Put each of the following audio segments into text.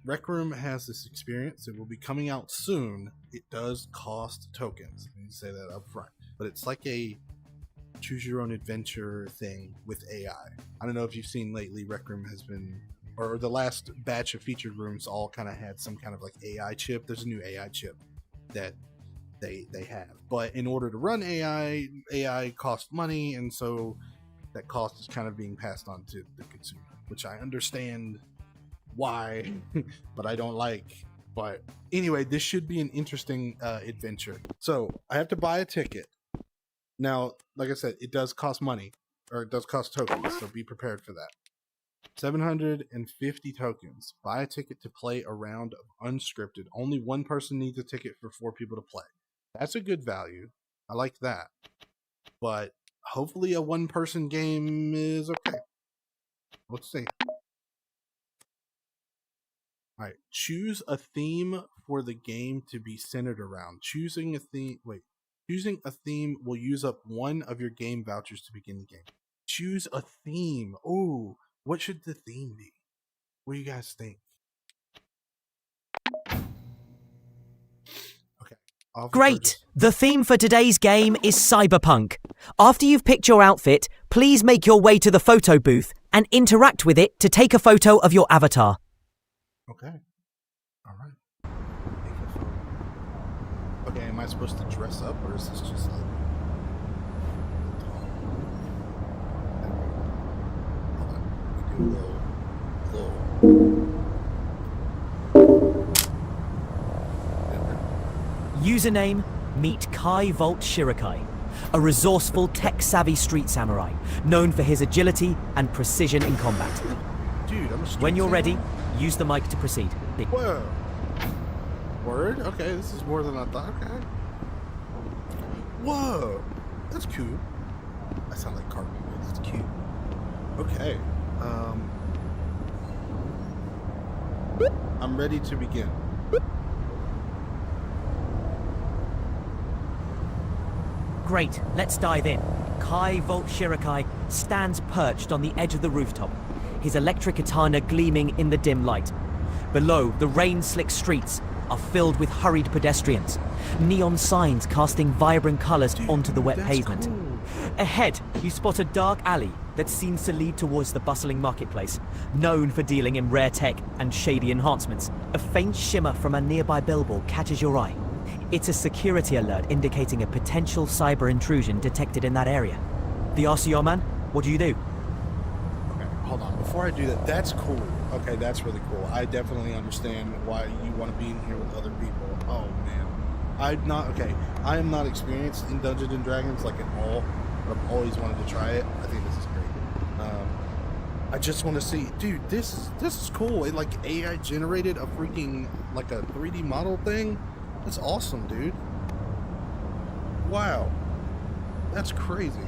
Rec Room has this experience. It will be coming out soon. It does cost tokens. Let me say that up front. But it's like a choose your own adventure thing with AI. I don't know if you've seen lately, Rec Room has been, or the last batch of featured rooms all kind of had some kind of like AI chip. There's a new AI chip that they have. But in order to run AI costs money, and so that cost is kind of being passed on to the consumer, which I understand why, but I don't like. But anyway, this should be an interesting adventure. So I have to buy a ticket. Now, like I said, it does cost money, or it does cost tokens, so be prepared for that. 750 tokens. Buy a ticket to play a round of unscripted. Only one person needs a ticket for 4 people to play. That's a good value. I like that. But hopefully a one-person game is okay. Let's see. All right. Choose a theme for the game to be centered around. Choosing a theme will use up one of your game vouchers to begin the game. Choose a theme. Oh, what should the theme be? What do you guys think? Okay. Great! The theme for today's game is cyberpunk. After you've picked your outfit, please make your way to the photo booth and interact with it to take a photo of your avatar. Okay. All right. Take a photo. Okay, am I supposed to dress up, or is this just like... Hold on. We do a little... Username, meet Kai Volt Shirikai, a resourceful, tech-savvy street samurai, known for his agility and precision in combat. Dude, I'm a street When you're samurai. ready, use the mic to proceed. Whoa. Word? Okay, this is more than I thought. Okay. Whoa. That's cool. That sounds like carpet. That's cute. Okay. I'm ready to begin. Great, let's dive in. Kai Volt Shirikai stands perched on the edge of the rooftop, his electric katana gleaming in the dim light. Below, the rain-slick streets are filled with hurried pedestrians, neon signs casting vibrant colors onto the wet pavement. Cool. Ahead, you spot a dark alley that seems to lead towards the bustling marketplace, known for dealing in rare tech and shady enhancements. A faint shimmer from a nearby billboard catches your eye. It's a security alert indicating a potential cyber intrusion detected in that area. The RCO man, what do you do? Okay, hold on. Before I do that, that's cool. Okay, that's really cool. I definitely understand why you want to be in here with other people. Oh, man. I am not experienced in Dungeons and Dragons, like, at all. But I've always wanted to try it. I think this is great. I just want to see, dude, this is cool. It, like, AI generated a freaking, like, a 3D model thing. That's awesome, dude. Wow. That's crazy.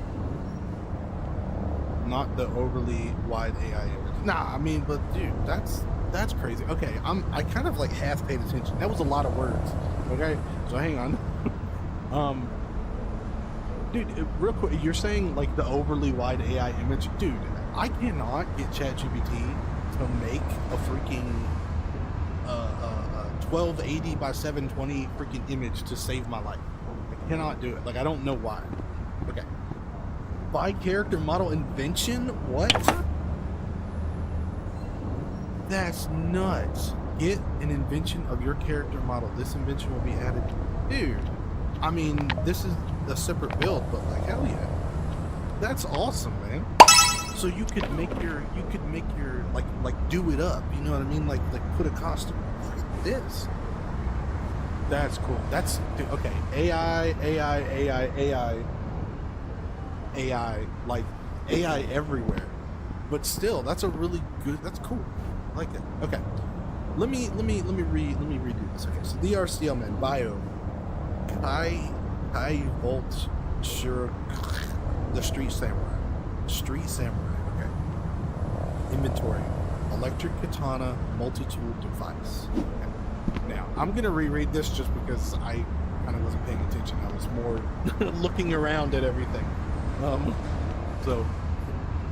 Not the overly wide AI image. Nah, I mean, but dude, that's crazy. Okay, I kind of like half paid attention. That was a lot of words. Okay, so hang on. Dude, real quick, you're saying like the overly wide AI image, dude. I cannot get ChatGPT to make a freaking 1280 by 720 freaking image to save my life. I cannot do it. Like, I don't know why. Okay. By character model invention? What? That's nuts. Get an invention of your character model. This invention will be added. Dude, I mean, this is a separate build, but like, hell yeah. That's awesome, man. So you could make your like do it up. You know what I mean? Like put a costume like this. That's cool. That's dude, okay. AI, like AI everywhere. But still, that's a really good. That's cool. I like that. Okay. Let me redo this. Okay. So the RCL man bio. Kai Volt sure the street samurai. Street samurai. Okay. Inventory. Electric katana multi-tool device. Okay. Now I'm gonna reread this just because I kind of wasn't paying attention. I was more looking around at everything. So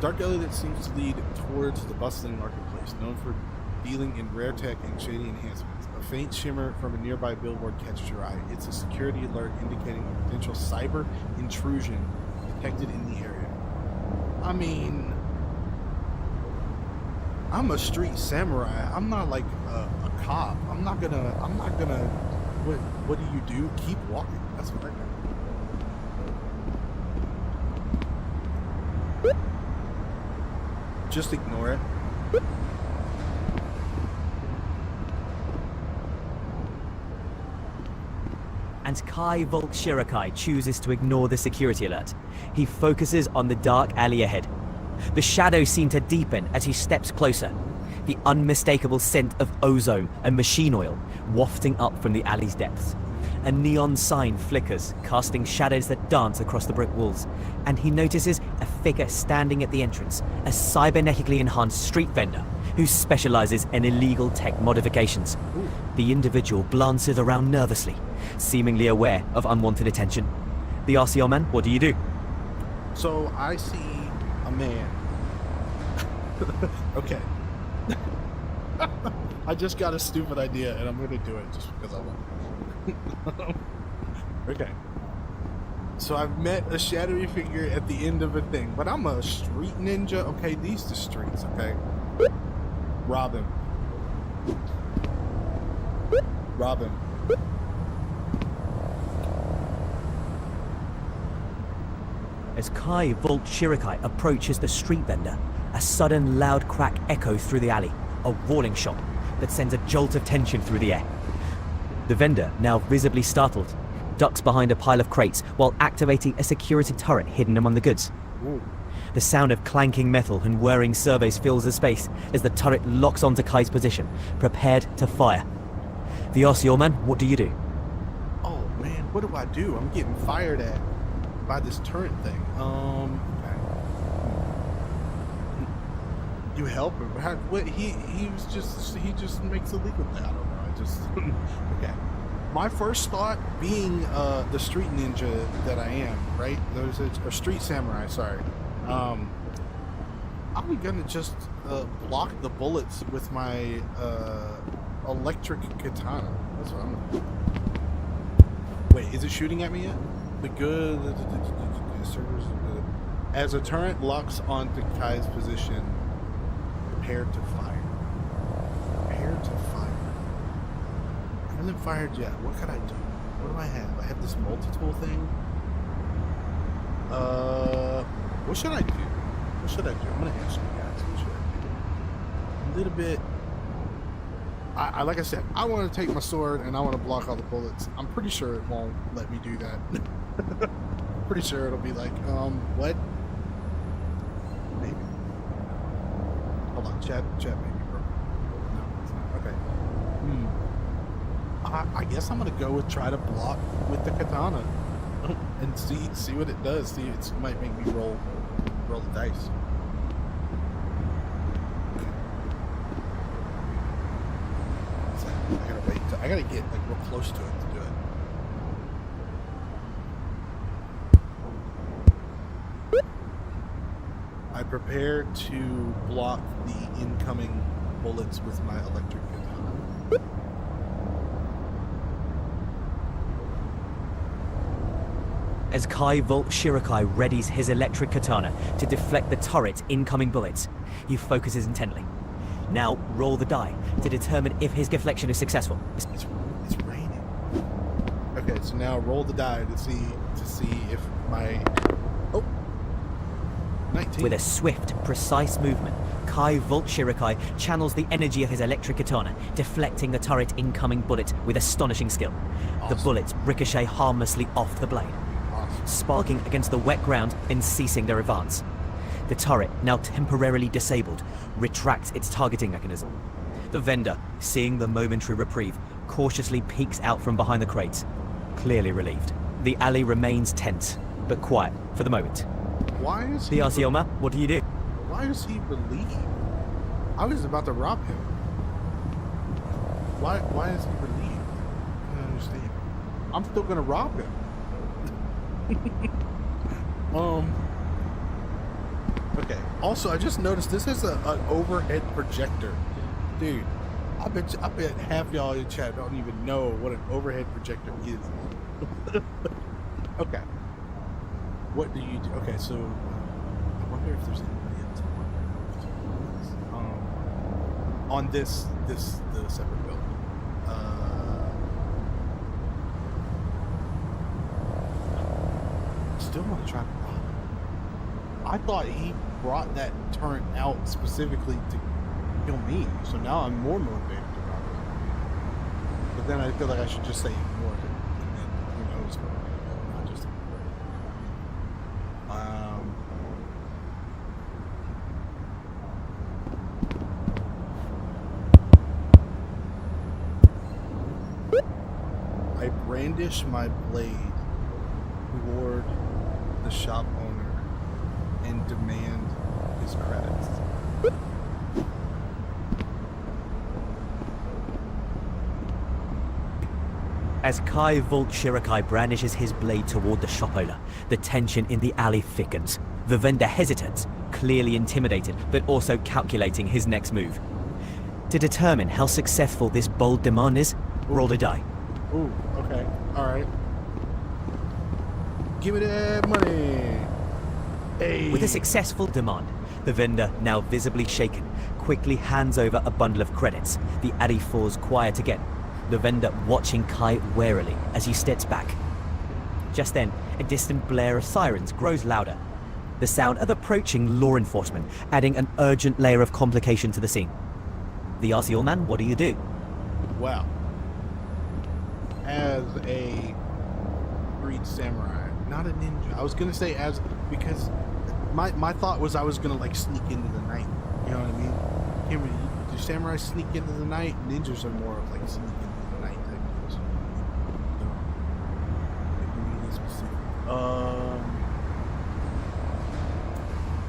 dark alley that seems to lead towards the bustling marketplace, known for dealing in rare tech and shady enhancements. A faint shimmer from a nearby billboard catches your eye. It's a security alert indicating a potential cyber intrusion detected in the area. I mean, I'm a street samurai. I'm not like a cop. I'm not gonna, what do you do? Keep walking. That's what I do. Just ignore it. And Kai Volk Shirakai chooses to ignore the security alert. He focuses on the dark alley ahead. The shadows seem to deepen as he steps closer. The unmistakable scent of ozone and machine oil wafting up from the alley's depths. A neon sign flickers, casting shadows that dance across the brick walls. And he notices a figure standing at the entrance, a cybernetically enhanced street vendor who specializes in illegal tech modifications. The individual glances around nervously, seemingly aware of unwanted attention. The RCR man, what do you do? So I see a man. Okay. I just got a stupid idea and I'm gonna do it just because I want it. Okay. So I've met a shadowy figure at the end of a thing, but I'm a street ninja. Okay, these the streets, okay? Rob him. Rob him. As Kai Volk Shirakai approaches the street vendor, a sudden loud crack echoes through the alley, a warning shot that sends a jolt of tension through the air. The vendor, now visibly startled, ducks behind a pile of crates while activating a security turret hidden among the goods. Ooh. The sound of clanking metal and whirring servos fills the space as the turret locks onto Kai's position, prepared to fire. The RCO man, what do you do? Oh man, what do I do? I'm getting fired at by this turret thing. Okay. You help him? What? He just makes a legal thing. I don't know. I just okay. My first thought, being the street ninja that I am, right? There's a street samurai. Sorry. I'm gonna just block the bullets with my electric katana. That's what I'm gonna do. Wait, is it shooting at me yet? The good servers. As a turret locks onto Kai's position, prepare to fire. Prepare to fire. I haven't fired yet. What could I do? What do I have? I have this multi-tool thing. What should I do? What should I do? I'm gonna ask you guys. What should I do? A little bit. I like I said, I want to take my sword and I want to block all the bullets. I'm pretty sure it won't let me do that. Pretty sure it'll be like, what? Maybe. Hold on, chat maybe, bro. No, it's not. Okay. I guess I'm gonna go with try to block with the katana and see what it does. See, it might make me roll the dice. I gotta wait. I gotta get like real close to it to do it. I prepare to block the incoming bullets with my electric katana. As Kai Volk Shirakai readies his electric katana to deflect the turret's incoming bullets, he focuses intently. Now roll the die to determine if his deflection is successful. It's raining. Okay, so now roll the die to see if my 19. With a swift, precise movement, Kai Volk Shirakai channels the energy of his electric katana, deflecting the turret's incoming bullet with astonishing skill. Awesome. The bullets ricochet harmlessly off the blade, sparking against the wet ground and ceasing their advance. The turret, now temporarily disabled, retracts its targeting mechanism. The vendor, seeing the momentary reprieve, cautiously peeks out from behind the crates, clearly relieved. The alley remains tense, but quiet for the moment. Why is The RCO, what do you do? Why is he relieved? I was about to rob him. Why is he relieved? I don't understand. I'm still gonna rob him. Okay. Also, I just noticed this is an overhead projector. Dude, I bet half y'all in chat don't even know what an overhead projector is. Okay. What do you do? Okay, so I wonder if there's anybody else on this the separate building. Still want to try to rob him. I thought he brought that turret out specifically to kill me, so now I'm more motivated to rob him. But then I feel like I should just say ignore him, and then who knows where we're gonna go, not just ignore him. I brandish my blade toward the shop owner and demand his credits. As Kai Volt Shirakai brandishes his blade toward the shop owner, the tension in the alley thickens. The vendor hesitates, clearly intimidated, but also calculating his next move. To determine how successful this bold demand is, roll a die. Ooh, okay. Alright. Give me that money! Hey! With a successful demand, the vendor, now visibly shaken, quickly hands over a bundle of credits. The alley falls quiet again, the vendor watching Kai warily as he steps back. Just then, a distant blare of sirens grows louder, the sound of approaching law enforcement, adding an urgent layer of complication to the scene. The RCO man, what do you do? Wow. As a breed samurai, not a ninja. I was gonna say because my thought was I was gonna like sneak into the night. You know what I mean? Can't really, do samurais sneak into the night? Ninjas are more of like sneak into the night type deals.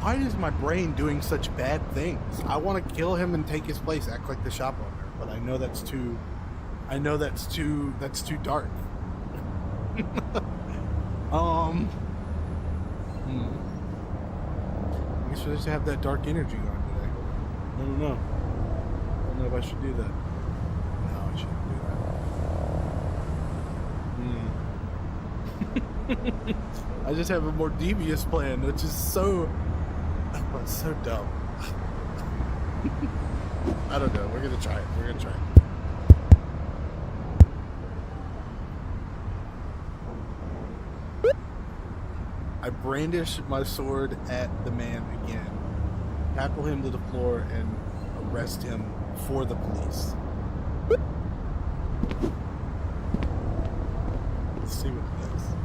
Why is my brain doing such bad things? I want to kill him and take his place, act like the shop owner, but I know that's too dark. I guess we just have that dark energy going today. I don't know. I don't know if I should do that. No, I shouldn't do that. I just have a more devious plan, which is so dumb. I don't know. We're gonna try it. I brandish my sword at the man again, tackle him to the floor, and arrest him for the police.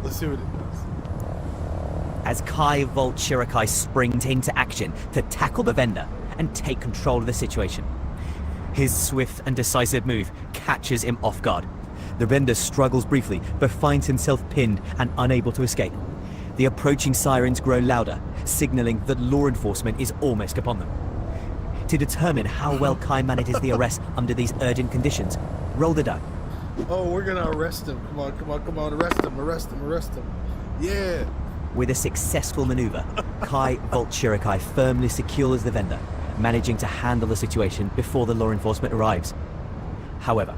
Let's see what it does. As Kai Volt Shirakai springs into action to tackle the vendor and take control of the situation. His swift and decisive move catches him off guard. The vendor struggles briefly, but finds himself pinned and unable to escape. The approaching sirens grow louder, signaling that law enforcement is almost upon them. To determine how well Kai manages the arrest under these urgent conditions, roll the die. Oh, we're gonna arrest him. Come on, arrest him. Yeah. With a successful maneuver, Kai Volt Shirakai firmly secures the vendor, managing to handle the situation before the law enforcement arrives. However,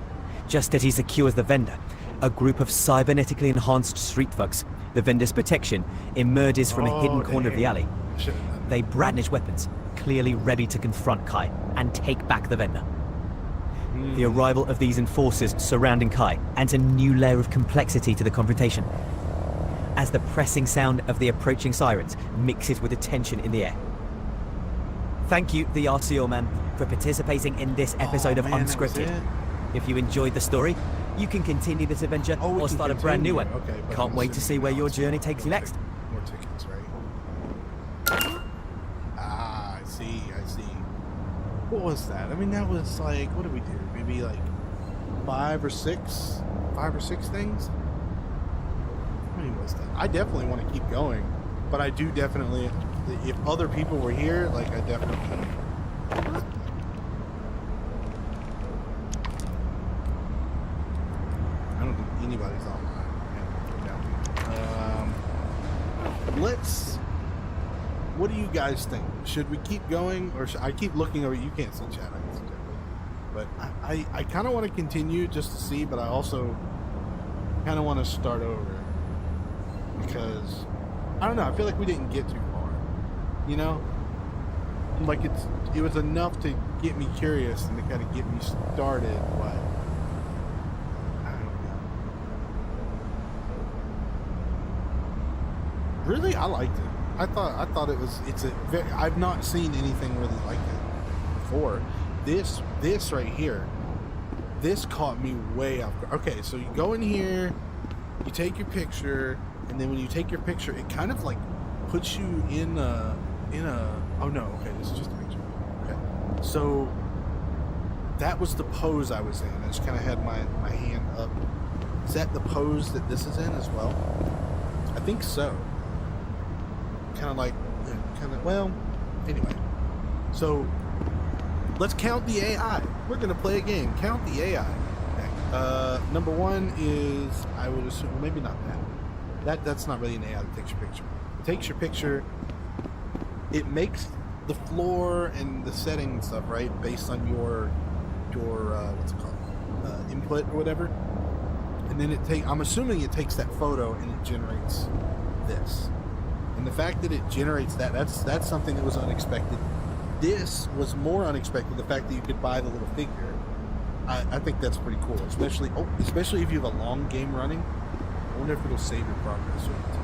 just as he secures the vendor, a group of cybernetically enhanced street thugs, the vendor's protection, emerges from a hidden corner of the alley. They brandish weapons, clearly ready to confront Kai and take back the vendor. The arrival of these enforcers surrounding Kai adds a new layer of complexity to the confrontation, as the pressing sound of the approaching sirens mixes with the tension in the air. Thank you, the RCO man, for participating in this episode of Unscripted. If you enjoyed the story, you can continue this adventure or start a brand new one. Okay, Can't wait to see where your journey takes you next. More tickets, right? Ah, I see. What was that? I mean, that was like, what did we do? Maybe like 5 or 6 things? How many was that? I definitely want to keep going, but I do definitely, if other people were here, like I definitely. I don't think anybody's online. No. What do you guys think? Should we keep going, or I keep looking over? You can't see chat. I can see chat. But I kind of want to continue just to see, but I also kind of want to start over because I don't know. I feel like we didn't get too far, you know. Like it was enough to get me curious and to kind of get me started, but I don't know. Really, I liked it. I thought I've not seen anything really like it before. This right here, this caught me way off guard. Okay, so you go in here, you take your picture, and then when you take your picture, it kind of like puts you in a oh no, okay, this is just a picture. Okay, so that was the pose I was in. I just kind of had my hand up. Is that the pose that this is in as well? I think so. Well, anyway. So let's count the AI. We're gonna play a game. Count the AI. Okay. Number one is, I would assume, well, maybe not that. That's not really an AI that takes your picture. It takes your picture. It makes the floor and the setting and stuff, right, based on your what's it called, input or whatever. And then I'm assuming it takes that photo and it generates this. And the fact that it generates that's something that was unexpected. This was more unexpected. The fact that you could buy the little figure. I think that's pretty cool, especially if you have a long game running. I wonder if it'll save your progress or anything.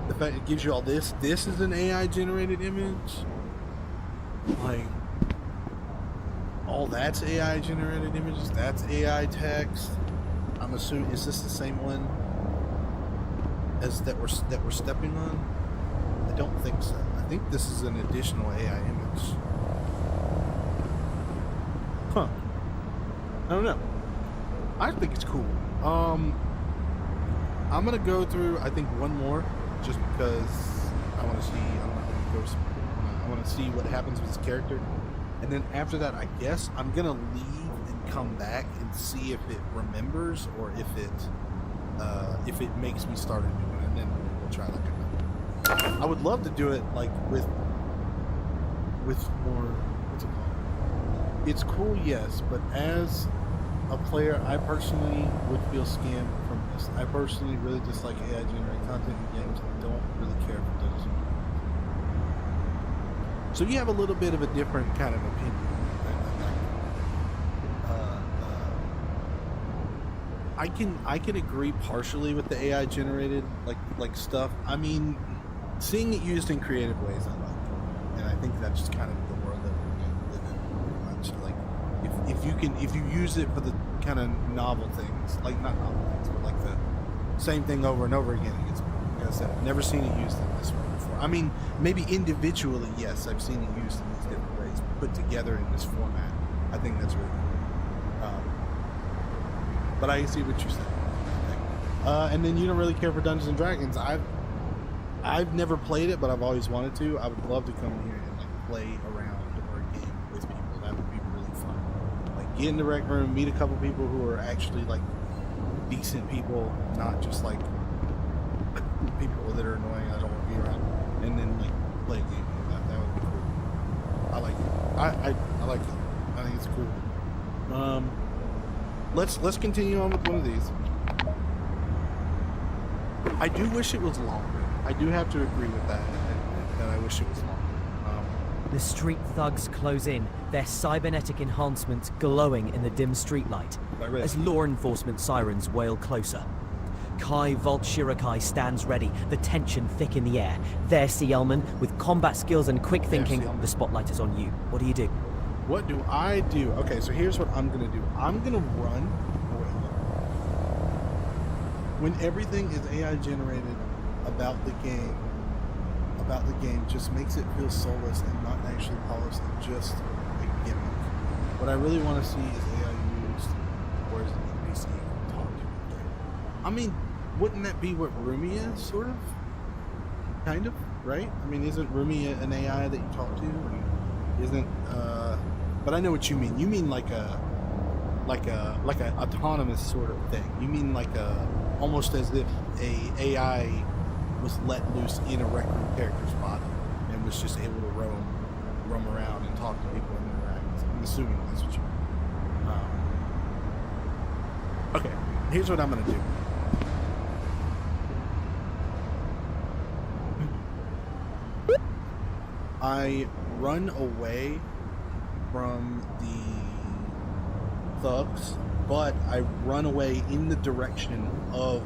The fact it gives you all this is an AI generated image. Like, all that's AI generated images. That's AI text. I'm assuming, is this the same one as that we're stepping on? I don't think so. I think this is an additional AI image. Huh. I don't know. I think it's cool. I'm gonna go through, I think, one more, just because I want to see. I want to see what happens with this character, and then after that, I guess I'm gonna leave and come back and see if it remembers or if it makes me start a new one, and then we'll try like another. I would love to do it like with more. What's it called? It's cool, yes, but as a player, I personally would feel scammed from this. I personally really dislike AI generated content in games and don't really care if it does. So you have a little bit of a different kind of opinion. I can agree partially with the AI generated like stuff. I mean, seeing it used in creative ways, I like, and I think that's just kind of the world that we live in, pretty much. Like, if you use it for the kind of novel things, like not novel things, but like the same thing over and over again, it's, like I said, I've never seen it used in this way before. I mean, maybe individually, yes, I've seen it used in these different ways, but put together in this format, I think that's really cool. But I see what you're saying. Okay. And then you don't really care for Dungeons and Dragons. I've never played it, but I've always wanted to. I would love to come in here and like play around or game with people. That would be really fun. Like, get in the rec room, meet a couple people who are actually like decent people, not just like people that are annoying I don't want to be around, and then like play a game. That would be cool. I like it. I like it. I think it's cool. Let's continue on with one of these. I do wish it was longer. I do have to agree with that I wish it was longer. The street thugs close in, their cybernetic enhancements glowing in the dim streetlight, as law enforcement sirens wail closer. Kai Volt Shirakai stands ready, the tension thick in the air. There, Cielman, with combat skills and quick thinking, the spotlight is on you. What do you do? What do I do? Okay, so here's what I'm gonna do. I'm gonna run. When everything is AI generated about the game just makes it feel soulless and not actually polished and just a gimmick. What I really want to see is AI used, or is an NPC talk to the game. I mean, wouldn't that be what Rumi is, sort of? Kind of, right? I mean, isn't Rumi an AI that you talk to? And isn't but I know what you mean. You mean like a autonomous sort of thing. You mean like almost as if a AI was let loose in a Rec Room character's body and was just able to roam roam around and talk to people and interact. I'm assuming that's what you mean. Okay, here's what I'm gonna do. I run away from the thugs, but I run away in the direction of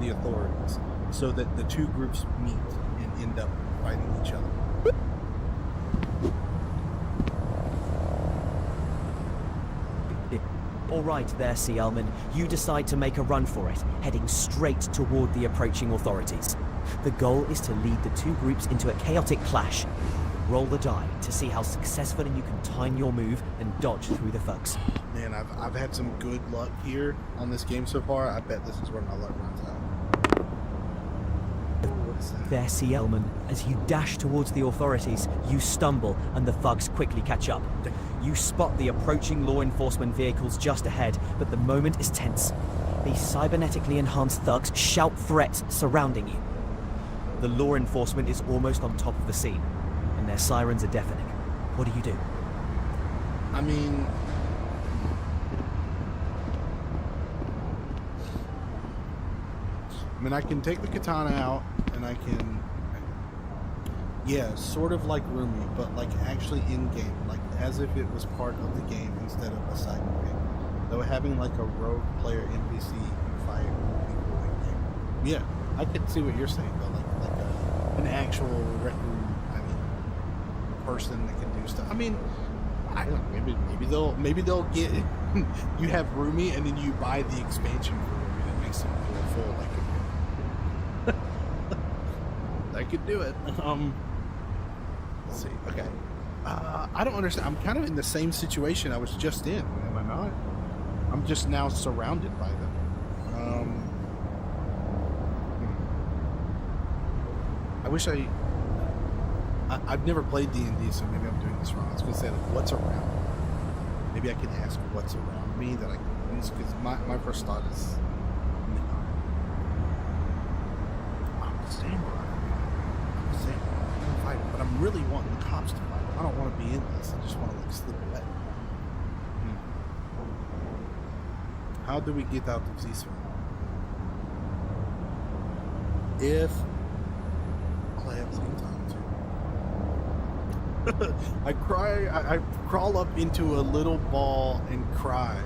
the authorities so that the two groups meet and end up fighting each other. All right there, Sea Elman. You decide to make a run for it, heading straight toward the approaching authorities. The goal is to lead the two groups into a chaotic clash. Roll the die to see how successfully you can time your move and dodge through the thugs. Man, I've had some good luck here on this game so far. I bet this is where my luck runs out. What is that? There, Sea Elman. As you dash towards the authorities, you stumble and the thugs quickly catch up. You spot the approaching law enforcement vehicles just ahead, but the moment is tense. These cybernetically enhanced thugs shout threats surrounding you. The law enforcement is almost on top of the scene, and their sirens are deafening. What do you do? I mean, I can take the katana out, and I can, yeah, sort of like Rumi, but like actually in-game, like as if it was part of the game instead of a side game. Though having like a rogue player NPC fight would be cool in-game. Yeah, I could see what you're saying though, like an actual person that can do stuff. I mean, I don't know, maybe they'll get you have Rumi and then you buy the expansion for Rumi that makes him feel full. I could do it. Let's see. Okay. I don't understand. I'm kind of in the same situation I was just in. Am I not? I'm just now surrounded by them. I wish I've never played D&D, so maybe I'm doing this wrong. I was going to say, like, what's around me? Maybe I can ask what's around me that I can use, because my first thought is, no. I'm staying where I'm staying. I'm going to fight it, but I'm really wanting the cops to fight it. I don't want to be in this. I just want to, like, slip away. How do we get out of this one? If all I have is time to. I crawl up into a little ball and cry.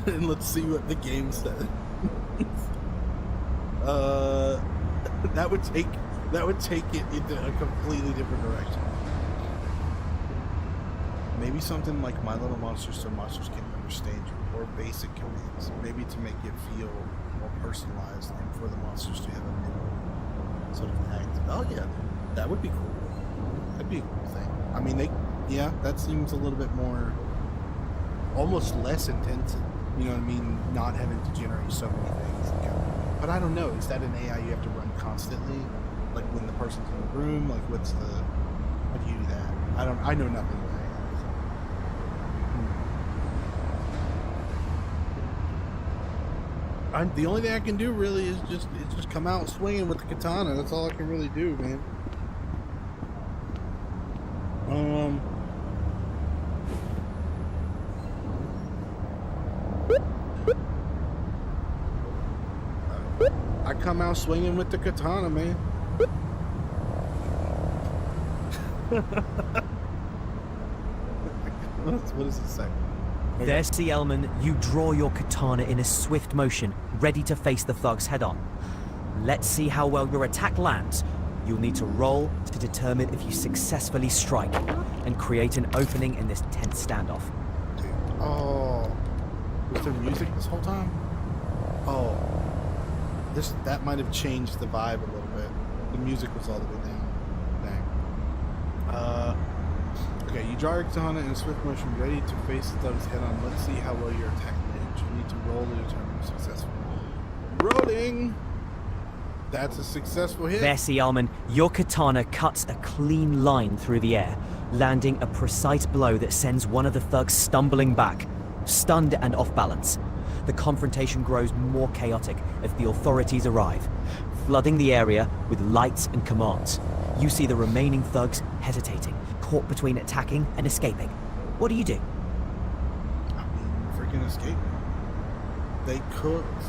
And let's see what the game says. That would take it into a completely different direction. Maybe something like My Little Monsters so monsters can understand you, or basic commands, maybe to make it feel more personalized and for the monsters to have a middle sort of act. Oh yeah, that would be cool. That'd be a cool thing. I mean, that seems a little bit more, almost less intensive. You know what I mean? Not having to generate so many things. But I don't know. Is that an AI you have to run constantly? Like when the person's in the room? Like how do you do that? I know nothing about AI. The only thing I can do really is just come out swinging with the katana. That's all I can really do, man. I come out swinging with the katana, man. What does it say? Okay. There, Sea Elman, you draw your katana in a swift motion, ready to face the thugs head-on. Let's see how well your attack lands. You'll need to roll to determine if you successfully strike and create an opening in this tense standoff. Dude. Oh, was there music this whole time? Oh, that might have changed the vibe a little bit. The music was all the way down. Dang. Okay, you draw your katana in a swift motion, ready to face the thug's head on. Let's see how well your attack lands. You need to roll to determine if successful. Rolling! That's a successful hit. There, Sea Elman, your katana cuts a clean line through the air, landing a precise blow that sends one of the thugs stumbling back, stunned and off balance. The confrontation grows more chaotic as the authorities arrive. flooding the area with lights and commands. You see the remaining thugs hesitating, caught between attacking and escaping. What do you do? I mean, freaking escape. They cooked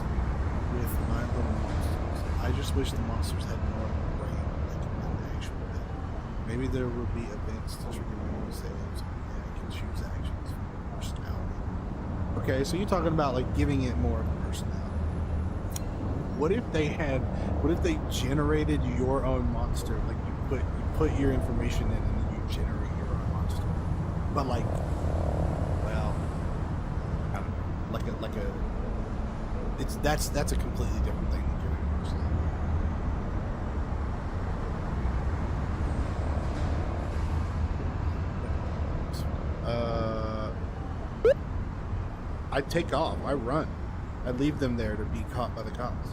with my little monsters. I just wish the monsters had more of a brain, like an actual bit. Maybe there will be events to trigger memory saves, and I can choose actions for personality. Okay, so you're talking about like giving it more of a personality. What if they generated your own monster? Like you put your information in and then you generate your own monster. But like, well, I don't know, that's a completely different thing than giving a personality. I take off. I run. I leave them there to be caught by the cops.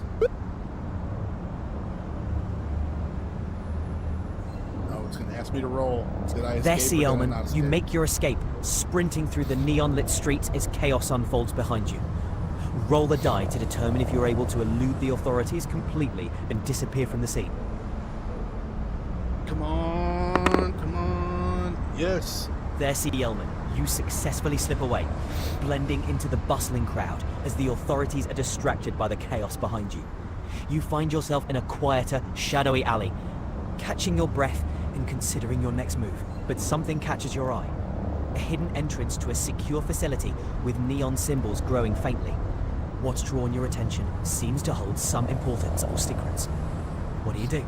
Oh, it's going to ask me to roll. Did I escape? There, C. Or did I Elman, not you escape? make your escape, sprinting through the neon-lit streets as chaos unfolds behind you. Roll the die to determine if you're able to elude the authorities completely and disappear from the scene. Come on, come on. Yes. There, C. Elman, you successfully slip away, blending into the bustling crowd as the authorities are distracted by the chaos behind you. You find yourself in a quieter, shadowy alley, catching your breath and considering your next move. But something catches your eye. A hidden entrance to a secure facility with neon symbols glowing faintly. What's drawn your attention seems to hold some importance or secrets. What do you do?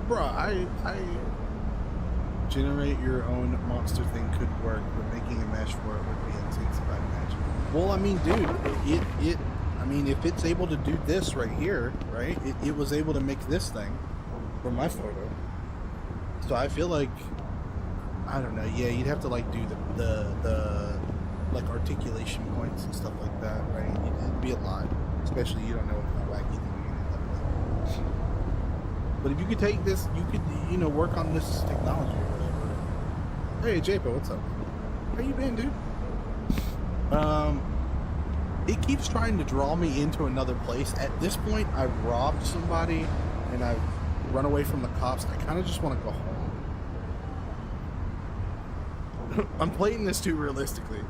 Bruh, I generate your own monster thing could work, but making a mesh for it would be intensified magic. Well, I mean, dude, I mean, if it's able to do this right here, right? It was able to make this thing from my photo. So I feel like, I don't know, yeah, you'd have to like do the like articulation points and stuff like that, right? It'd be a lot, especially you don't know what wacky thing you're gonna end up with. But if you could take this, you could, you know, work on this technology or whatever. Hey, JPO, what's up? How you been, dude? It keeps trying to draw me into another place. At this point, I've robbed somebody and I've run away from the cops. I kind of just want to go home. I'm playing this too realistically.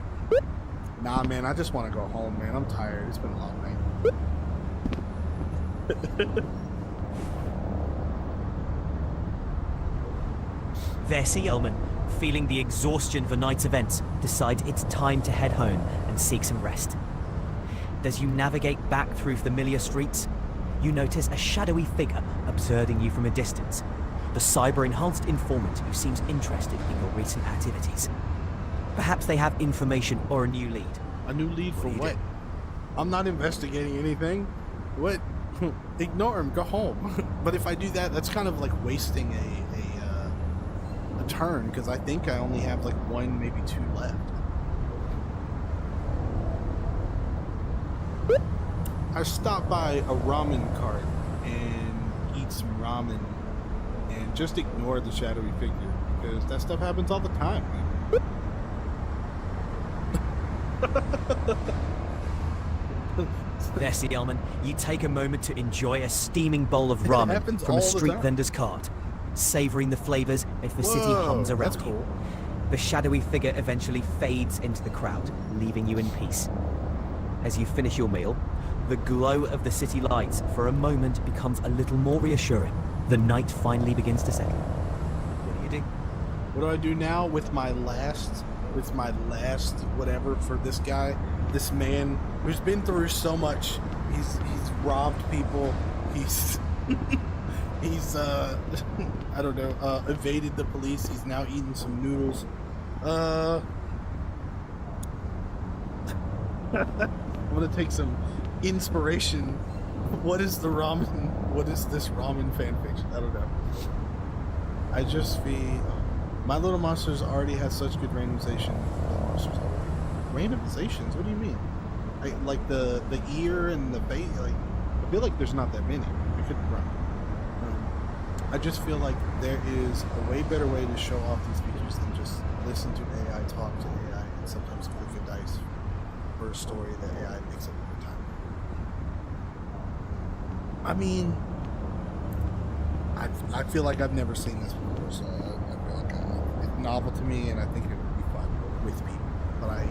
Nah, man, I just want to go home, man. I'm tired. It's been a long night. There, C. Elman, feeling the exhaustion of a night's events, decides it's time to head home and seek some rest. As you navigate back through familiar streets, you notice a shadowy figure observing you from a distance. The cyber-enhanced informant who seems interested in your recent activities. Perhaps they have information or a new lead. A new lead for what? do? I'm not investigating anything. What? Ignore him. Go home. But if I do that, that's kind of like wasting a turn, because I think I only have like one, maybe two left. I stopped by a ramen cart and eat some ramen and just ignore the shadowy figure, because that stuff happens all the time, man. There, C. Elman, you take a moment to enjoy a steaming bowl of ramen happens from all a the street time. vendor's cart, savoring the flavors as the city Whoa, hums around that's you. cool. The shadowy figure eventually fades into the crowd, leaving you in peace. As you finish your meal, the glow of the city lights for a moment becomes a little more reassuring. The night finally begins to settle. What do you do? What do I do now with my last whatever for this guy, this man who's been through so much? He's robbed people. He's I don't know, evaded the police. He's now eating some noodles. I'm gonna take some inspiration. What is the ramen? What is this ramen fanfiction? I don't know. I just feed. My Little Monsters already has such good randomization. Little Monsters already. Randomizations? What do you mean? Like the ear and the face. Like, I feel like there's not that many. We could run. I just feel like there is a way better way to show off these features than just listen to AI, talk to AI, and sometimes click a dice for a story that AI makes up over time. I mean, I feel like I've never seen this before, so I feel like it's novel to me, and I think it would be fun with people. But I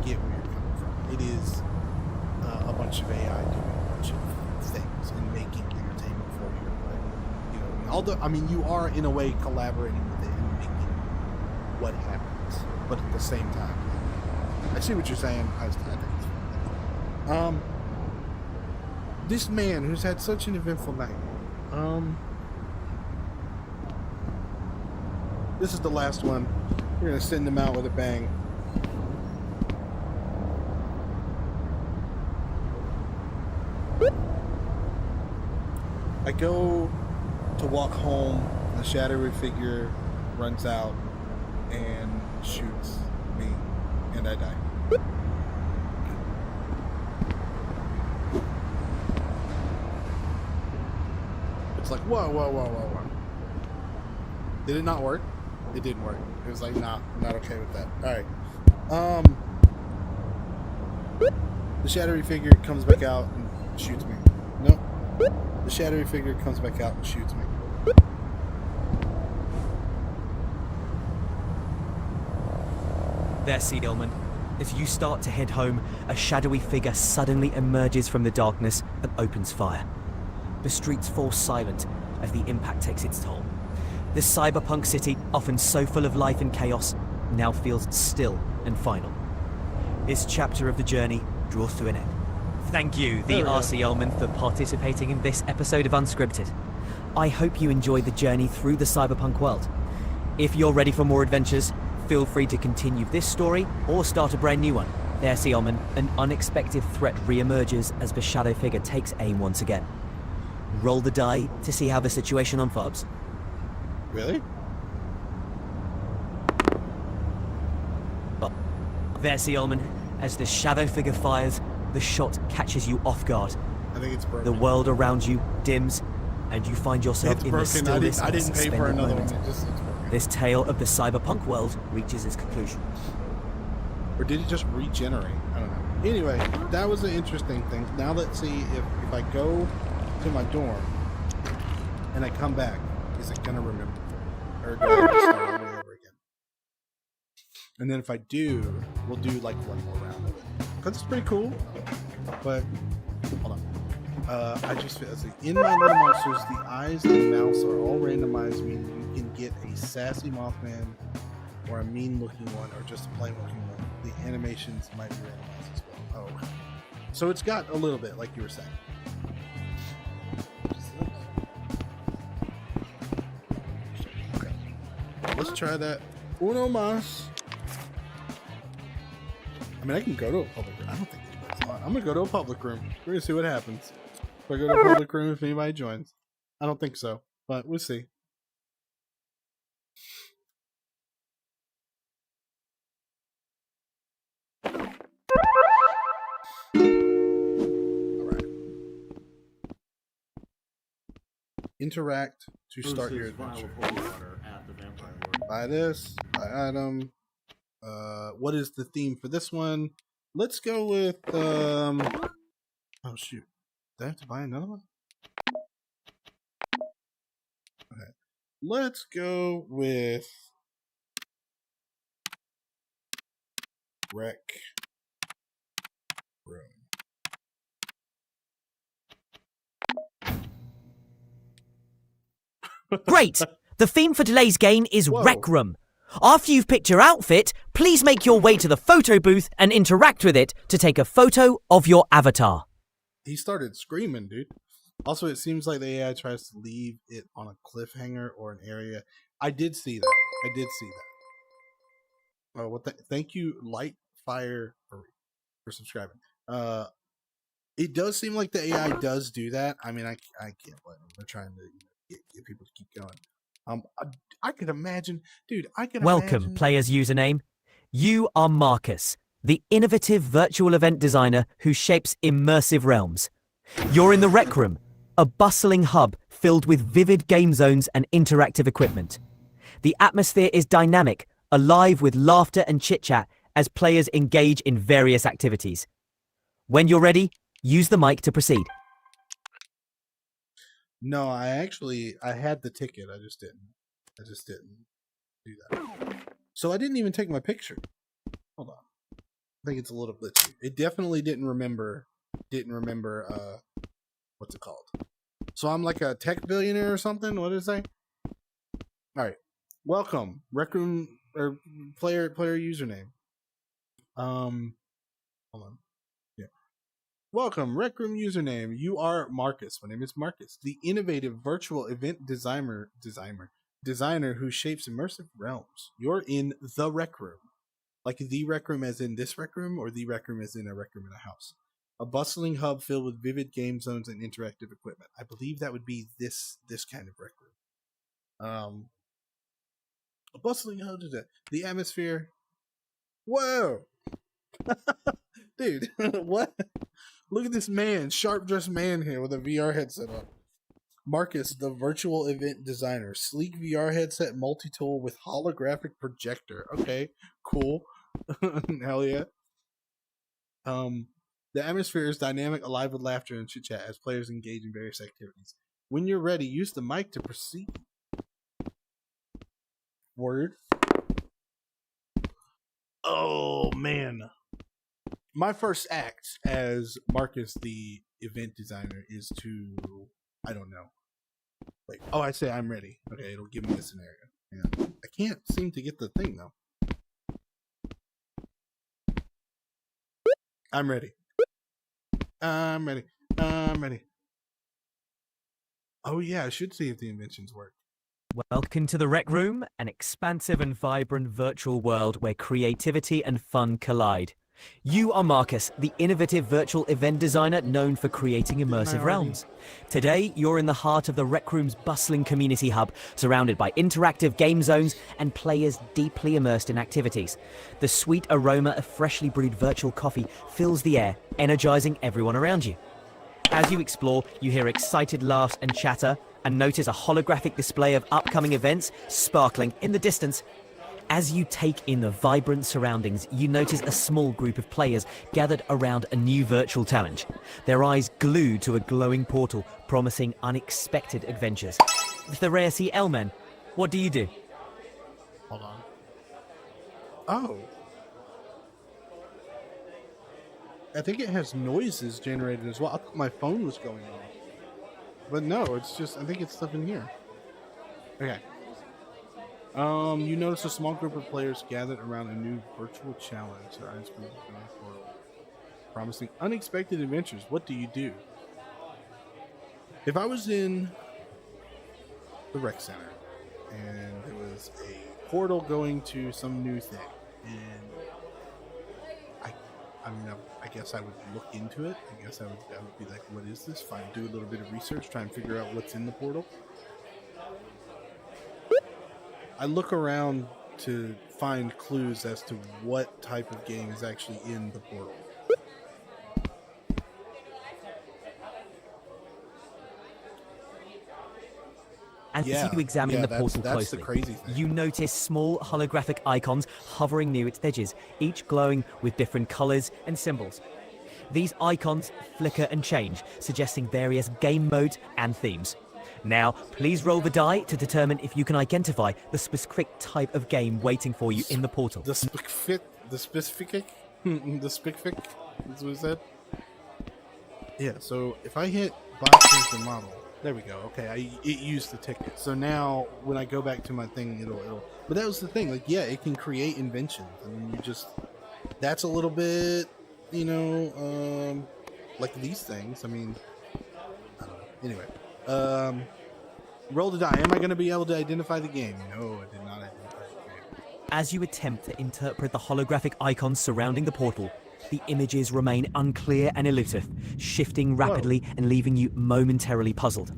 get where you're coming from. It is a bunch of AI doing a bunch of things and making entertainment for you. But, you know, although you are in a way collaborating with it and making what happens, but at the same time, I see what you're saying. I think it's fun. This man who's had such an eventful night. This is the last one. We're gonna send him out with a bang. I go to walk home. The shadowy figure runs out and shoots me, and I die. It's like, whoa. Did it not work? It didn't work. It was like, nah, I'm not okay with that. Alright. The shadowy figure comes back out and shoots me. Nope. The shadowy figure comes back out and shoots me. There, Sealman. As you start to head home, a shadowy figure suddenly emerges from the darkness and opens fire. The streets fall silent as the impact takes its toll. This cyberpunk city, often so full of life and chaos, now feels still and final. This chapter of the journey draws to an end. Thank you, the RC Ullman, for participating in this episode of Unscripted. I hope you enjoyed the journey through the cyberpunk world. If you're ready for more adventures, feel free to continue this story or start a brand new one. There, Ullman, an unexpected threat re-emerges as the shadow figure takes aim once again. Roll the die to see how the situation unfolds. Really? There, Ullman, as the shadow figure fires, the shot catches you off guard. I think it's broken. The world around you dims, and you find yourself in the stillness of a suspended moment. It's broken. This tale of the cyberpunk world reaches its conclusion. Or did it just regenerate? I don't know. Anyway, that was an interesting thing. Now let's see if I go to my dorm and I come back, is it gonna remember? Or do I have to start all the way over again? And then if I do, we'll do like one more round of it. Because it's pretty cool. But hold on. I just feel like in my little monsters, the eyes and the mouths are all randomized, meaning you can get a sassy Mothman or a mean looking one or just a plain looking one. The animations might be randomized as well. Oh. So it's got a little bit, like you were saying. Okay. Let's try that. Uno más. I mean, I can go to a public room. I don't think anybody's on. I'm going to go to a public room. We're going to see what happens. If I go to a public room, if anybody joins. I don't think so, but we'll see. Alright. Interact to start your adventure. Buy this. Buy item. What is the theme for this one? Let's go with oh shoot. Do I have to buy another one? Okay. Let's go with Rec Room. Great! The theme for today's game is Rec Room. After you've picked your outfit, please make your way to the photo booth and interact with it to take a photo of your avatar. He started screaming, dude. Also, it seems like the AI tries to leave it on a cliffhanger or an area. I did see that. Oh, what? Thank you, Lightfire, for subscribing. It does seem like the AI does do that. I mean, I can't blame them. They're trying to get people to keep going. I could imagine, dude. Welcome, player's username. You are Marcus, the innovative virtual event designer who shapes immersive realms. You're in the Rec Room, a bustling hub filled with vivid game zones and interactive equipment. The atmosphere is dynamic, alive with laughter and chit-chat as players engage in various activities. When you're ready, use the mic to proceed. No, I had the ticket. I just didn't do that. So I didn't even take my picture. Hold on. I think it's a little glitchy. It definitely didn't remember what's it called? So I'm like a tech billionaire or something? What did it say? Alright. Welcome. Rec Room or player username. Hold on. Yeah. Welcome, Rec Room username. You are Marcus. My name is Marcus, the innovative virtual event designer who shapes immersive realms. You're in the Rec Room. Like the Rec Room as in this Rec Room, or the Rec Room as in a Rec Room in a house. A bustling hub filled with vivid game zones and interactive equipment. I believe that would be this kind of Rec Room. A bustling hub to the atmosphere. Whoa! Dude, what? Look at this man, sharp dressed man here with a VR headset on. Marcus, the virtual event designer. Sleek VR headset multi-tool with holographic projector. Okay, cool. Hell yeah. The atmosphere is dynamic, alive with laughter and chit-chat as players engage in various activities. When you're ready, use the mic to proceed. Word. Oh, man. My first act as Marcus, the event designer, is to... I don't know. Wait. Oh, I say I'm ready. Okay, it'll give me a scenario. Yeah. I can't seem to get the thing, though. I'm ready. I'm ready. I'm ready. Oh, yeah, I should see if the inventions work. Welcome to the Rec Room, an expansive and vibrant virtual world where creativity and fun collide. You are Marcus, the innovative virtual event designer known for creating immersive realms. Today, you're in the heart of the Rec Room's bustling community hub, surrounded by interactive game zones and players deeply immersed in activities. The sweet aroma of freshly brewed virtual coffee fills the air, energizing everyone around you. As you explore, you hear excited laughs and chatter, and notice a holographic display of upcoming events sparkling in the distance. As you take in the vibrant surroundings, you notice a small group of players gathered around a new virtual challenge, their eyes glued to a glowing portal promising unexpected adventures. The rare CL-men, what do you do? Hold on. Oh. I think it has noises generated as well. I thought my phone was going off. But no, it's just, I think it's stuff in here. Okay. You notice a small group of players gathered around a new virtual challenge. Their eyes moving forward, promising unexpected adventures. What do you do? If I was in the rec center and there was a portal going to some new thing, and I guess I would look into it. I guess I would be like, what is this? Do a little bit of research, try and figure out what's in the portal. I look around to find clues as to what type of game is actually in the portal. As you examine the portal that's closely, the crazy thing. You notice small holographic icons hovering near its edges, each glowing with different colors and symbols. These icons flicker and change, suggesting various game modes and themes. Now, please roll the die to determine if you can identify the specific type of game waiting for you in the portal. The specific, that's what it said. Yeah, so if I hit buy character model, there we go. Okay, it used the ticket. So now when I go back to my thing, it'll. But that was the thing. Like, yeah, it can create inventions. I mean, that's a little bit, like these things. I mean, I don't know. Anyway, roll the die. Am I going to be able to identify the game? No, I did not identify the game. As you attempt to interpret the holographic icons surrounding the portal, the images remain unclear and elusive, shifting rapidly and leaving you momentarily puzzled.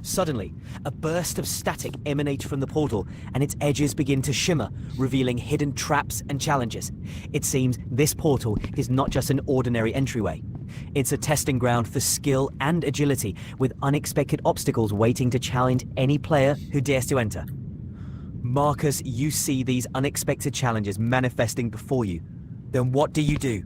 Suddenly, a burst of static emanates from the portal, and its edges begin to shimmer, revealing hidden traps and challenges. It seems this portal is not just an ordinary entryway. It's a testing ground for skill and agility, with unexpected obstacles waiting to challenge any player who dares to enter. Marcus, you see these unexpected challenges manifesting before you. Then what do you do?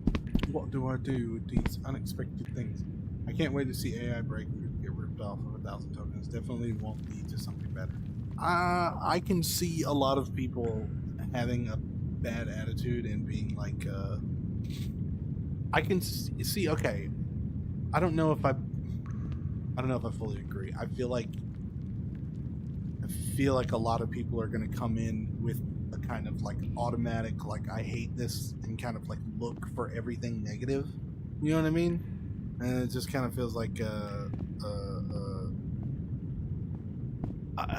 What do I do with these unexpected things? I can't wait to see AI break and get rid of ripped off of 1,000 tokens. Definitely won't lead to something better. I can see a lot of people having a bad attitude and being like, I can see. Okay, I don't know if I fully agree. I feel like a lot of people are going to come in with a kind of like automatic, like, I hate this, and kind of like look for everything negative. You know what I mean? And it just kind of feels like,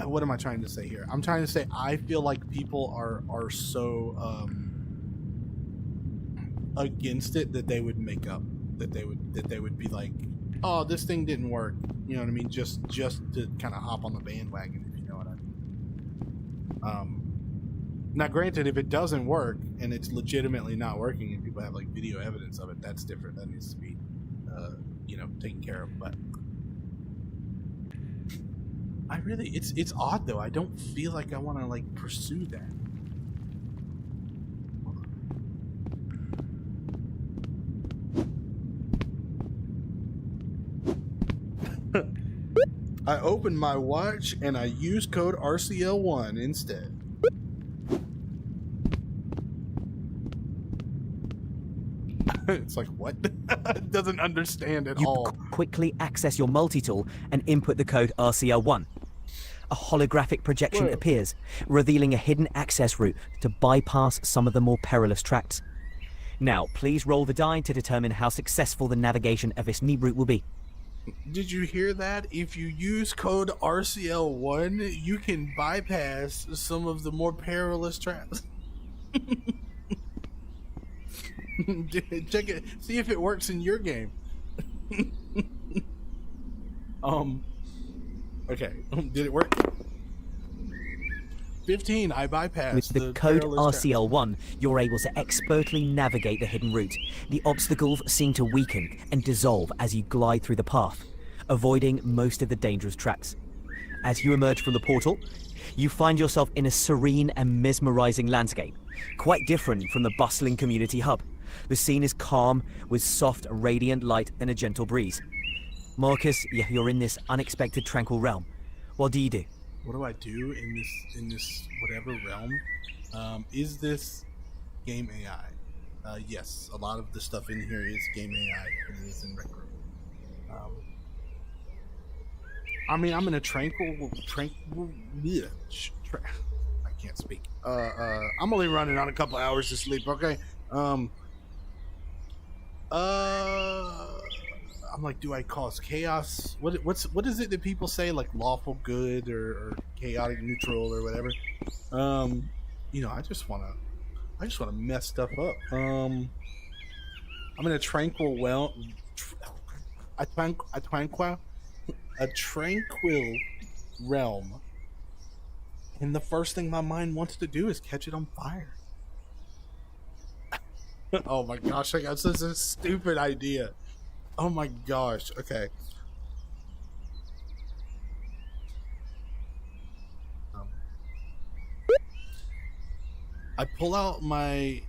what am I trying to say here? I'm trying to say I feel like people are so against it that they would make up, that they would be like, oh, this thing didn't work. You know what I mean? Just to kind of hop on the bandwagon, if you know what I mean. Now, granted, if it doesn't work and it's legitimately not working, and people have like video evidence of it, that's different. That needs to be, taken care of. But I really, it's odd though. I don't feel like I want to like pursue that. I opened my watch and I used code RCL1 instead. It's like, what? It doesn't understand at all. Quickly access your multi-tool and input the code RCL1. A holographic projection appears, revealing a hidden access route to bypass some of the more perilous tracts. Now, please roll the die to determine how successful the navigation of this new route will be. Did you hear that? If you use code RCL1, you can bypass some of the more perilous traps. Check it. See if it works in your game. Okay. Did it work? 15. I bypassed. With the code RCL1, you're able to expertly navigate the hidden route. The obstacles seem to weaken and dissolve as you glide through the path, avoiding most of the dangerous tracks. As you emerge from the portal, you find yourself in a serene and mesmerizing landscape, quite different from the bustling community hub. The scene is calm, with soft, radiant light and a gentle breeze. Marcus, you're in this unexpected, tranquil realm. What do you do? What do I do in this whatever realm? Is this game AI? Yes, a lot of the stuff in here is game AI, and it is in Rec Room. I mean, I'm in a tranquil. I can't speak. I'm only running on a couple hours of sleep. Okay. I'm like, do I cause chaos? What is it that people say, like lawful good or chaotic neutral or whatever? I just wanna mess stuff up. I'm in a tranquil realm, and the first thing my mind wants to do is catch it on fire. Oh my gosh, I got such a stupid idea. Oh my gosh, okay. I pull out my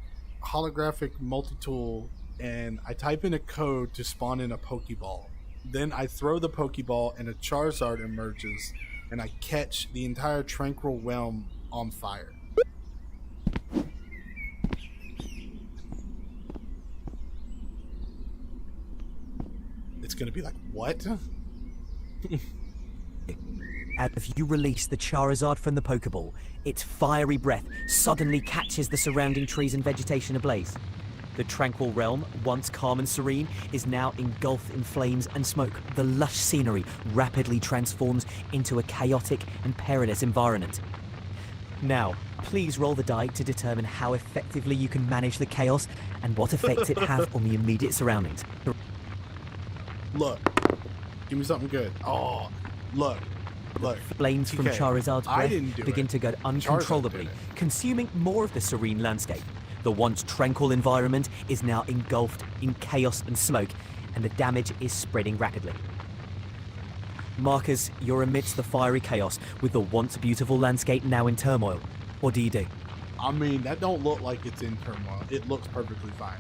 holographic multi-tool and I type in a code to spawn in a Pokeball. Then I throw the Pokeball and a Charizard emerges, and I catch the entire tranquil realm on fire. It's gonna be like, what? As you release the Charizard from the Pokeball, its fiery breath suddenly catches the surrounding trees and vegetation ablaze. The tranquil realm, once calm and serene, is now engulfed in flames and smoke. The lush scenery rapidly transforms into a chaotic and perilous environment. Now, please roll the die to determine how effectively you can manage the chaos and what effects it has on the immediate surroundings. Look, give me something good. Oh, look. Flames from Charizard's breath begin to go uncontrollably, consuming more of the serene landscape. The once tranquil environment is now engulfed in chaos and smoke, and the damage is spreading rapidly. Marcus, you're amidst the fiery chaos, with the once beautiful landscape now in turmoil. What do you do? I mean, that don't look like it's in turmoil. It looks perfectly fine.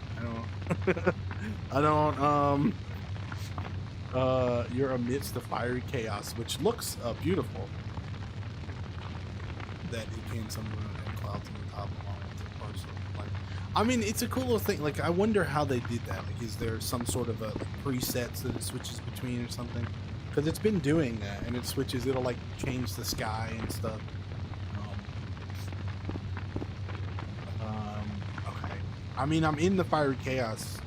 You're amidst the fiery chaos, which looks beautiful. That it can some moon and clouds on the top along with the parcel. Like, I mean, it's a cool little thing. Like, I wonder how they did that. Like, is there some sort of a presets that it switches between or something? Because it's been doing that, and it switches. It'll like change the sky and stuff. Okay. I mean, I'm in the fiery chaos.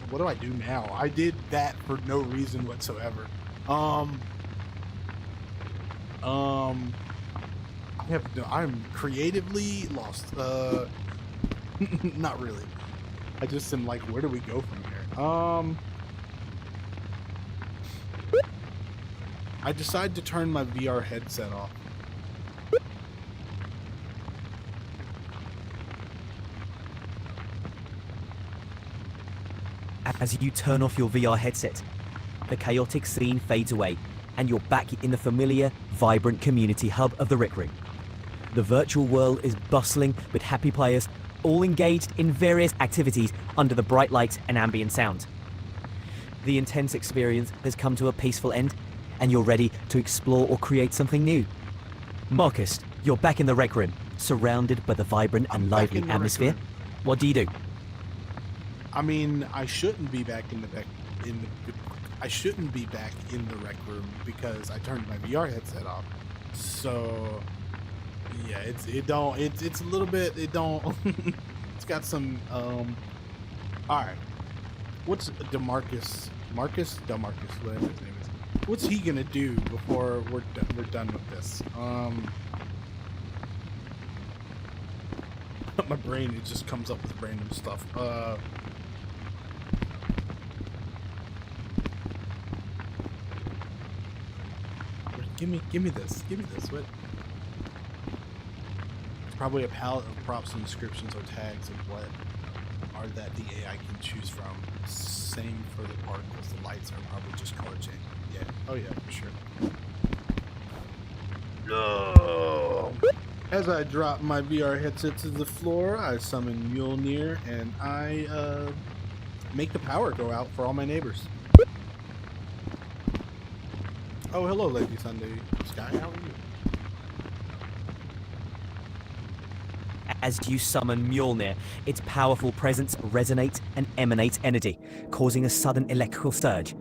What do I do now? I did that for no reason whatsoever. I'm creatively lost. Not really. I just am like, where do we go from here? I decide to turn my VR headset off. As you turn off your VR headset, the chaotic scene fades away, and you're back in the familiar, vibrant community hub of the Rec Room. The virtual world is bustling with happy players, all engaged in various activities under the bright lights and ambient sound. The intense experience has come to a peaceful end, and you're ready to explore or create something new. Marcus, you're back in the Rec Room, surrounded by the vibrant and lively atmosphere. What do you do? I mean, I shouldn't be back in the Rec Room because I turned my VR headset off. So yeah, it's a little bit, it's got some all right. What's Demarcus, whatever his name is. What's he gonna do before we're done with this? My brain, it just comes up with random stuff. Give me this. What? It's probably a palette of props and descriptions or tags of what are that the AI can choose from. Same for the particles. The lights are probably just color changing. Yeah. Oh yeah, for sure. No. As I drop my VR headset to the floor, I summon Mjolnir and I make the power go out for all my neighbors. Oh, hello, Lady Sunday Sky. How are you? As you summon Mjolnir, its powerful presence resonates and emanates energy, causing a sudden electrical surge.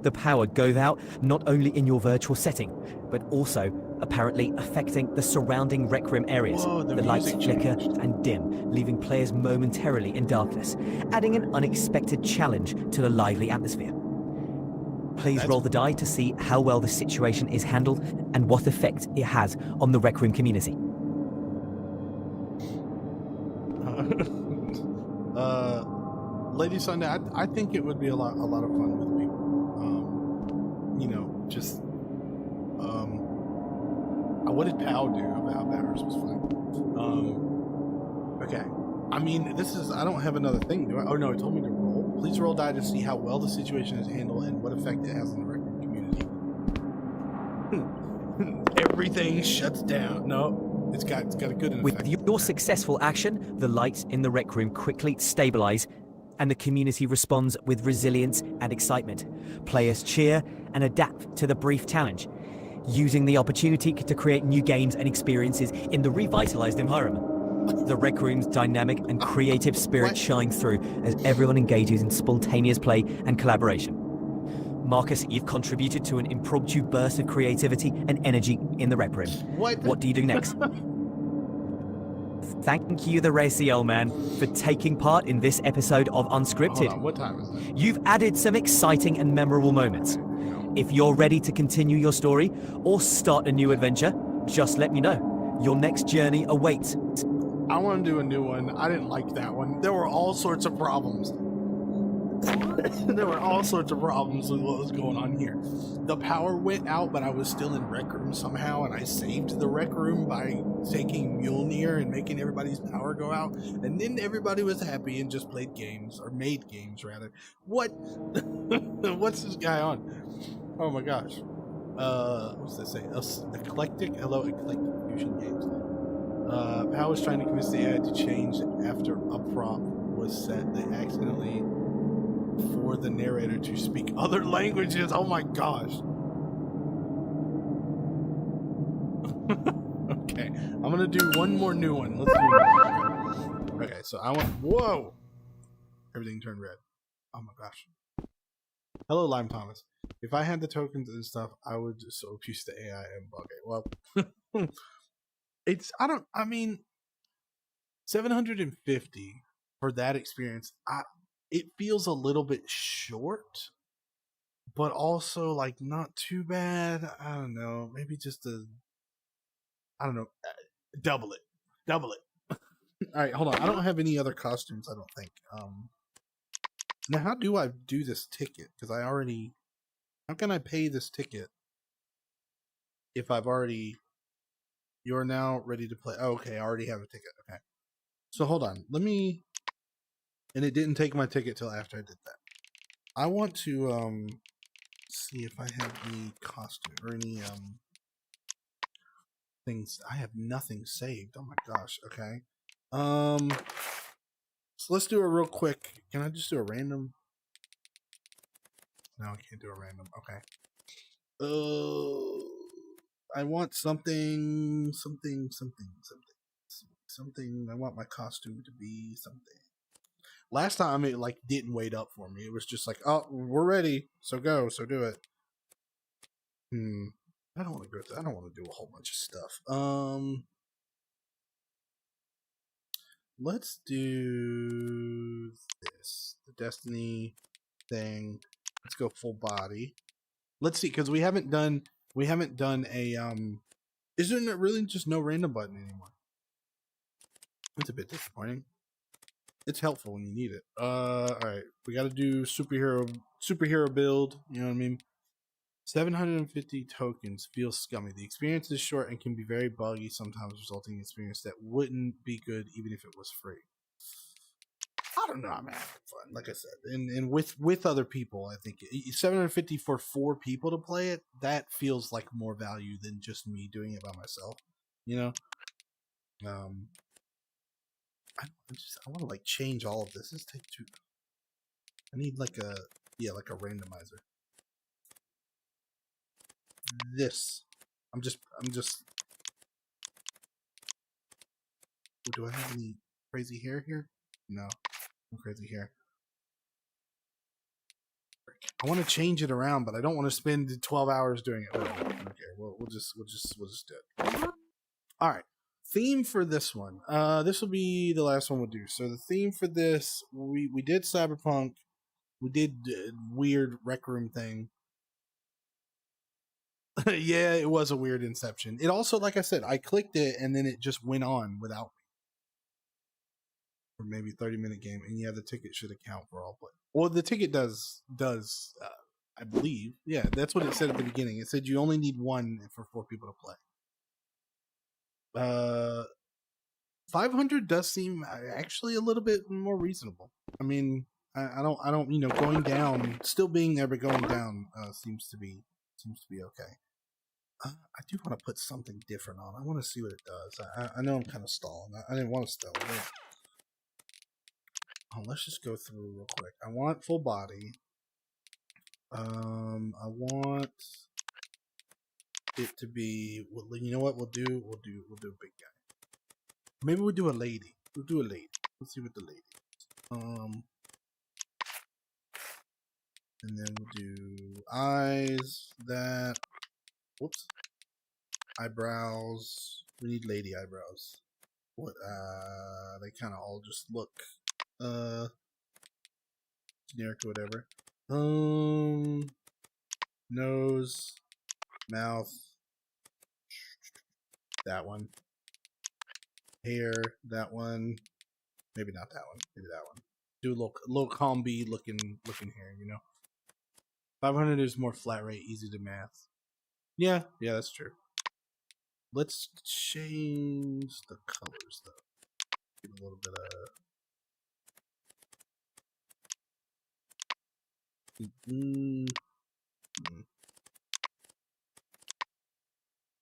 The power goes out not only in your virtual setting, but also apparently affecting the surrounding Rec Room areas. Whoa, the lights flicker and dim, leaving players momentarily in darkness, adding an unexpected challenge to the lively atmosphere. Please roll the die to see how well the situation is handled and what effect it has on the Rec Room community. Lady Sunday, I think it would be a lot of fun with people. Just what did Pow do about Bowers was fine. Okay. I mean, I don't have another thing, do I? Oh no, it told me to roll. Please roll die to see how well the situation is handled and what effect it has on the Rec Room community. Everything shuts down. No, it's got a good effect. With your successful action, the lights in the Rec Room quickly stabilize, and the community responds with resilience and excitement. Players cheer and adapt to the brief challenge, using the opportunity to create new games and experiences in the revitalized environment. The Rec Room's dynamic and creative spirit shines through as everyone engages in spontaneous play and collaboration. Marcus, you've contributed to an impromptu burst of creativity and energy in the Rec Room. What do you do next? Thank you, the Racy Old Man, for taking part in this episode of Unscripted. Hold on, what time is it? You've added some exciting and memorable moments. If you're ready to continue your story or start a new adventure, just let me know. Your next journey awaits. I want to do a new one. I didn't like that one. There were all sorts of problems. There were all sorts of problems with what was going on here. The power went out, but I was still in Rec Room somehow, and I saved the Rec Room by taking Mjolnir and making everybody's power go out, and then everybody was happy and just played games, or made games rather. What? What's this guy on? Oh my gosh. What's that say? Eclectic Fusion Games. Pow was trying to convince the AI to change after a prompt was set. They accidentally for the narrator to speak other languages. Oh my gosh. Okay, I'm gonna do one more new one. Let's do one. Okay, so I want. Whoa! Everything turned red. Oh my gosh. Hello, Lime Thomas. If I had the tokens and stuff, I would just so use the AI and bug it. Well, I mean, 750 for that experience. It feels a little bit short, but also like not too bad. I don't know. Maybe just I don't know. Double it. Double it. All right, hold on. I don't have any other costumes, I don't think. Now, how do I do this ticket? Because how can I pay this ticket if I've already... You're now ready to play. Oh, okay, I already have a ticket. Okay. So hold on. Let me... And it didn't take my ticket till after I did that. I want to see if I have any costume or any things. I have nothing saved. Oh my gosh. Okay. So let's do a real quick. Can I just do a random? No, I can't do a random. Okay. I want something. I want my costume to be something. Last time it like didn't wait up for me. It was just like, oh, we're ready, so go, so do it. I don't want to go. I don't want to do a whole bunch of stuff. Let's do this. The Destiny thing. Let's go full body. Let's see, because we haven't done a Isn't it really just no random button anymore? It's a bit disappointing. It's helpful when you need it. All right, we got to do superhero build. You know what I mean? 750 tokens feels scummy. The experience is short and can be very buggy, sometimes resulting in experience that wouldn't be good even if it was free. I don't know. I'm having fun, like I said, and with other people. I think 750 for 4 people to play it. That feels like more value than just me doing it by myself. You know. I want to like change all of this. This take too. I need like a randomizer. This. I'm just. Do I have any crazy hair here? No. Crazy hair. I want to change it around, but I don't want to spend 12 hours doing it. Okay, well, we'll just do it. All right. Theme for this one. This will be the last one we'll do. So the theme for this, we did Cyberpunk. We did weird Rec Room thing. Yeah, it was a weird Inception. It also, like I said, I clicked it and then it just went on without me. Or maybe 30-minute game, and yeah, the ticket should account for all play. Well, the ticket does I believe. Yeah, that's what it said at the beginning. It said you only need one for 4 people to play. 500 does seem actually a little bit more reasonable. I mean, I don't, going down, still being there, but going down seems to be okay. I do want to put something different on. I want to see what it does. I know I'm kind of stalling. I didn't want to stall. Oh, let's just go through real quick. I want full body. I want it to be. Well, you know what we'll do? We'll do a big guy. Maybe we'll do a lady. We'll do a lady. Let's see what the lady is. And then we'll do eyes. That. Whoops. Eyebrows. We need lady eyebrows. What? They kind of all just look. Generic or whatever. Nose, mouth, that one. Hair, that one. Maybe not that one. Maybe that one. Do a little combi looking hair, 500 is more flat rate, easy to math. Yeah, that's true. Let's change the colors though. Give a little bit of.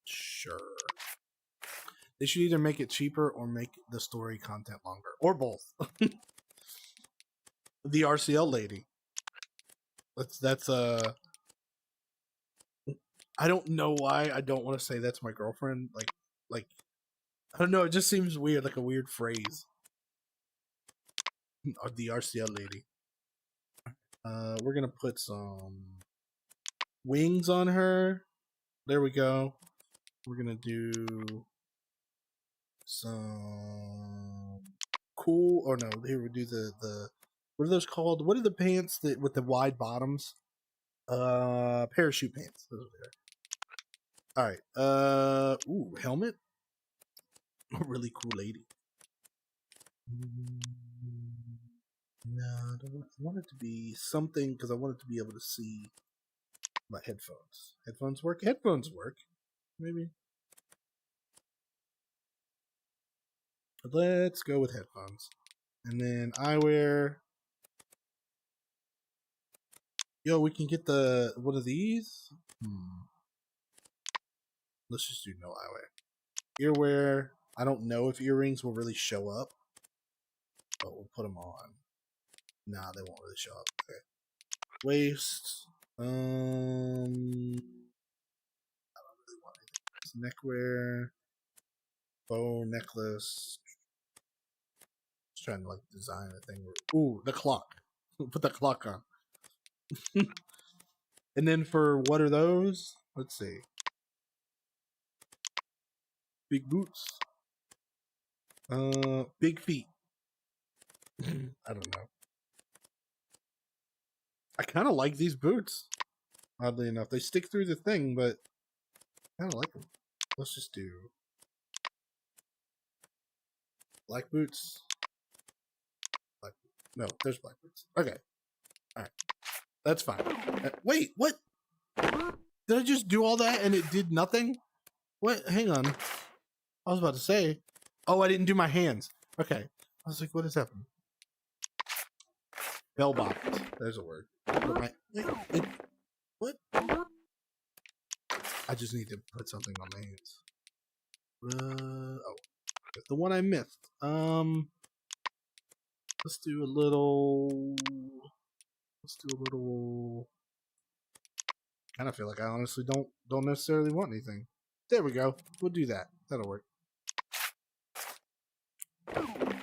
Sure. They should either make it cheaper or make the story content longer, or both. The RCL lady. That's I don't know why I don't want to say that's my girlfriend. Like I don't know. It just seems weird, like a weird phrase. The RCL lady. We're gonna put some wings on her. There we go. We're gonna do some cool. Or no, here we do the. What are those called? What are the pants that with the wide bottoms? Parachute pants. Those are there. All right. Ooh, helmet. A really cool lady. No, I want it to be something because I want it to be able to see my headphones. Headphones work. Headphones work. Maybe. Let's go with headphones, and then eyewear. Yo, we can get the one of these. Let's just do no eyewear. Earwear. I don't know if earrings will really show up, but we'll put them on. Nah, they won't really show up. Okay. Waist. I don't really want anything. Neckwear. Bow necklace. Just trying to like design a thing. Ooh, the clock. Put the clock on. And then for what are those? Let's see. Big boots. Big feet. I don't know. I kind of like these boots. Oddly enough, they stick through the thing, but I kind of like them. Let's just do black boots. Black. No, there's black boots. Okay. All right. That's fine. Wait, what? Did I just do all that and it did nothing? What? Hang on. I was about to say. Oh, I didn't do my hands. Okay. I was like, what is happening? Bell bottoms. There's a word. What? I just need to put something on my hands. Oh. The one I missed. Let's do a little... kind of feel like I honestly don't necessarily want anything. There we go. We'll do that. That'll work.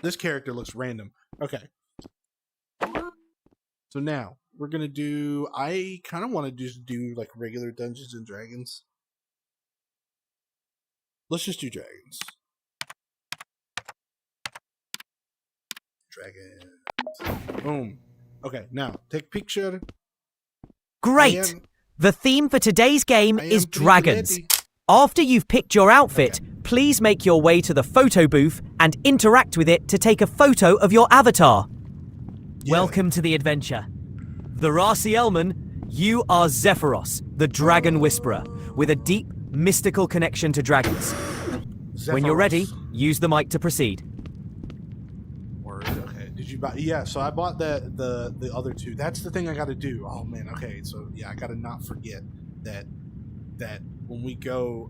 This character looks random. Okay. So now we're gonna do. I kind of want to just do like regular Dungeons and Dragons. Let's just do dragons. Dragons. Boom. Okay. Now take picture. Great. The theme for today's game is dragons. After you've picked your outfit, please make your way to the photo booth and interact with it to take a photo of your avatar. Yeah. Welcome to the adventure. The Racielman, you are Zephyros, the Dragon Whisperer, with a deep, mystical connection to dragons. Zephyros. When you're ready, use the mic to proceed. Word, okay. Did you buy? Yeah, so I bought the other two. That's the thing I got to do. Oh man, okay. So yeah, I got to not forget that when we go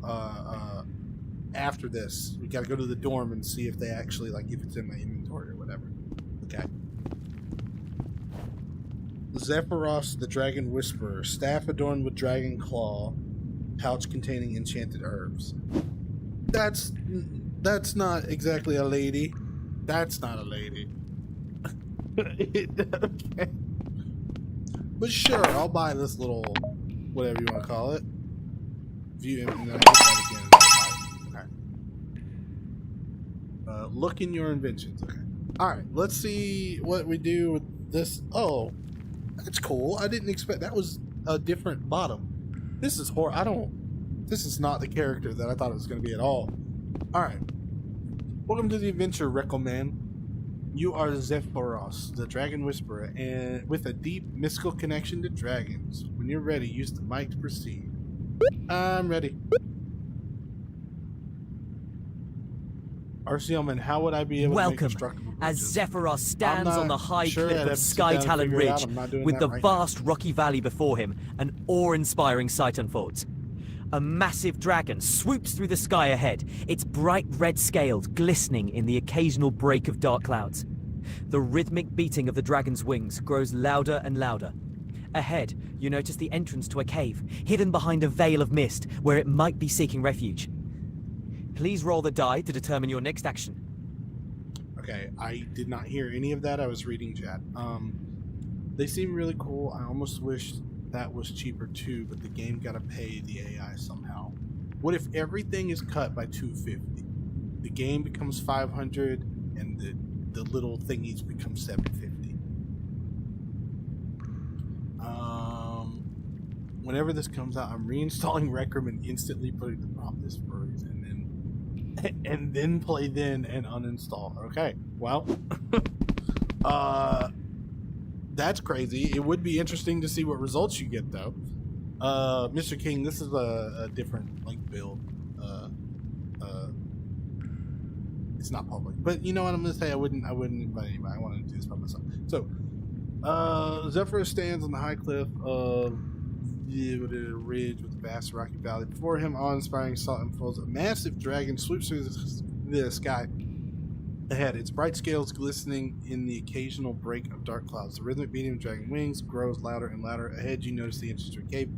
after this, we got to go to the dorm and see if they actually like if it's in my inventory or whatever. Okay. Zephyros, the Dragon Whisperer, staff adorned with dragon claw, pouch containing enchanted herbs. That's not exactly a lady. That's not a lady. Okay. But sure, I'll buy this little whatever you want to call it. View and then I get that again. Okay. Look in your inventions. Okay. All right. Let's see what we do with this. Oh, that's cool. I didn't expect that was a different bottom. This is This is not the character that I thought it was going to be at all. All right. Welcome to the adventure, Reckoman. You are Zephyros, the Dragon Whisperer, and with a deep mystical connection to dragons. When you're ready, use the mic to proceed. I'm ready. RCLman, how would I be able to make constructible bridges? As Zephyros stands on the high cliff of Sky Talon Ridge, with the vast rocky valley before him, an awe-inspiring sight unfolds. A massive dragon swoops through the sky ahead, its bright red scales glistening in the occasional break of dark clouds. The rhythmic beating of the dragon's wings grows louder and louder. Ahead, you notice the entrance to a cave, hidden behind a veil of mist, where it might be seeking refuge. Please roll the die to determine your next action. Okay, I did not hear any of that. I was reading chat. They seem really cool. I almost wish that was cheaper too, but the game gotta pay the AI somehow. What if everything is cut by $250? The game becomes $500, and the little thingies become $750. Whenever this comes out, I'm reinstalling Rec Room and instantly putting the prompt this furries, and then play then and uninstall. Okay, well, that's crazy. It would be interesting to see what results you get, though. Mr. King, this is a different build. It's not public, but you know what I'm gonna say. I wouldn't invite anybody. I wanted to do this by myself. So, Zephyr stands on the high cliff of the ridge with a vast rocky valley. Before him, awe-inspiring sight unfolds. A massive dragon swoops through the sky ahead, its bright scales glistening in the occasional break of dark clouds. The rhythmic beating of dragon wings grows louder and louder. Ahead, you notice the entrance to a cave,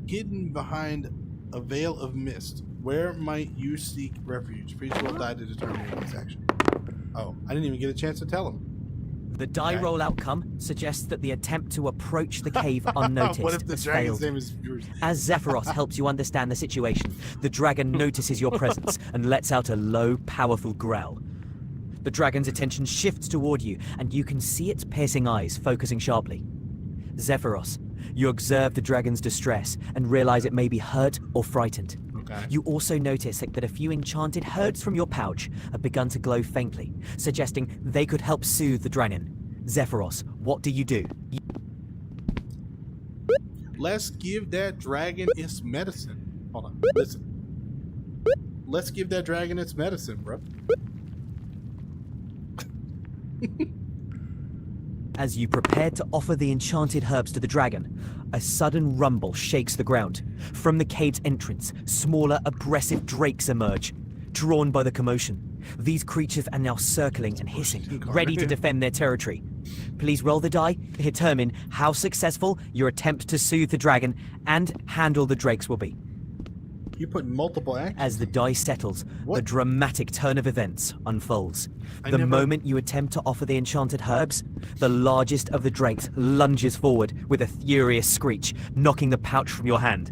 hidden behind a veil of mist. Where might you seek refuge? Please roll die to determine your next action. Oh, I didn't even get a chance to tell him. The die roll outcome suggests that the attempt to approach the cave unnoticed What if the has dragon's failed. name is Bruce? As Zephyros helps you understand the situation, the dragon notices your presence and lets out a low, powerful growl. The dragon's attention shifts toward you, and you can see its piercing eyes focusing sharply. Zephyros, you observe the dragon's distress and realize it may be hurt or frightened. Okay. You also notice that a few enchanted herbs from your pouch have begun to glow faintly, suggesting they could help soothe the dragon. Zephyros, what do you do? Let's give that dragon its medicine. Hold on, listen. Let's give that dragon its medicine, bro. As you prepare to offer the enchanted herbs to the dragon, a sudden rumble shakes the ground. From the cave's entrance, smaller, aggressive drakes emerge, drawn by the commotion. These creatures are now circling and hissing, ready to defend their territory. Please roll the die to determine how successful your attempt to soothe the dragon and handle the drakes will be. You put multiple actions. As the die settles, What? a dramatic turn of events unfolds. The moment you attempt to offer the enchanted herbs, the largest of the drakes lunges forward with a furious screech, knocking the pouch from your hand.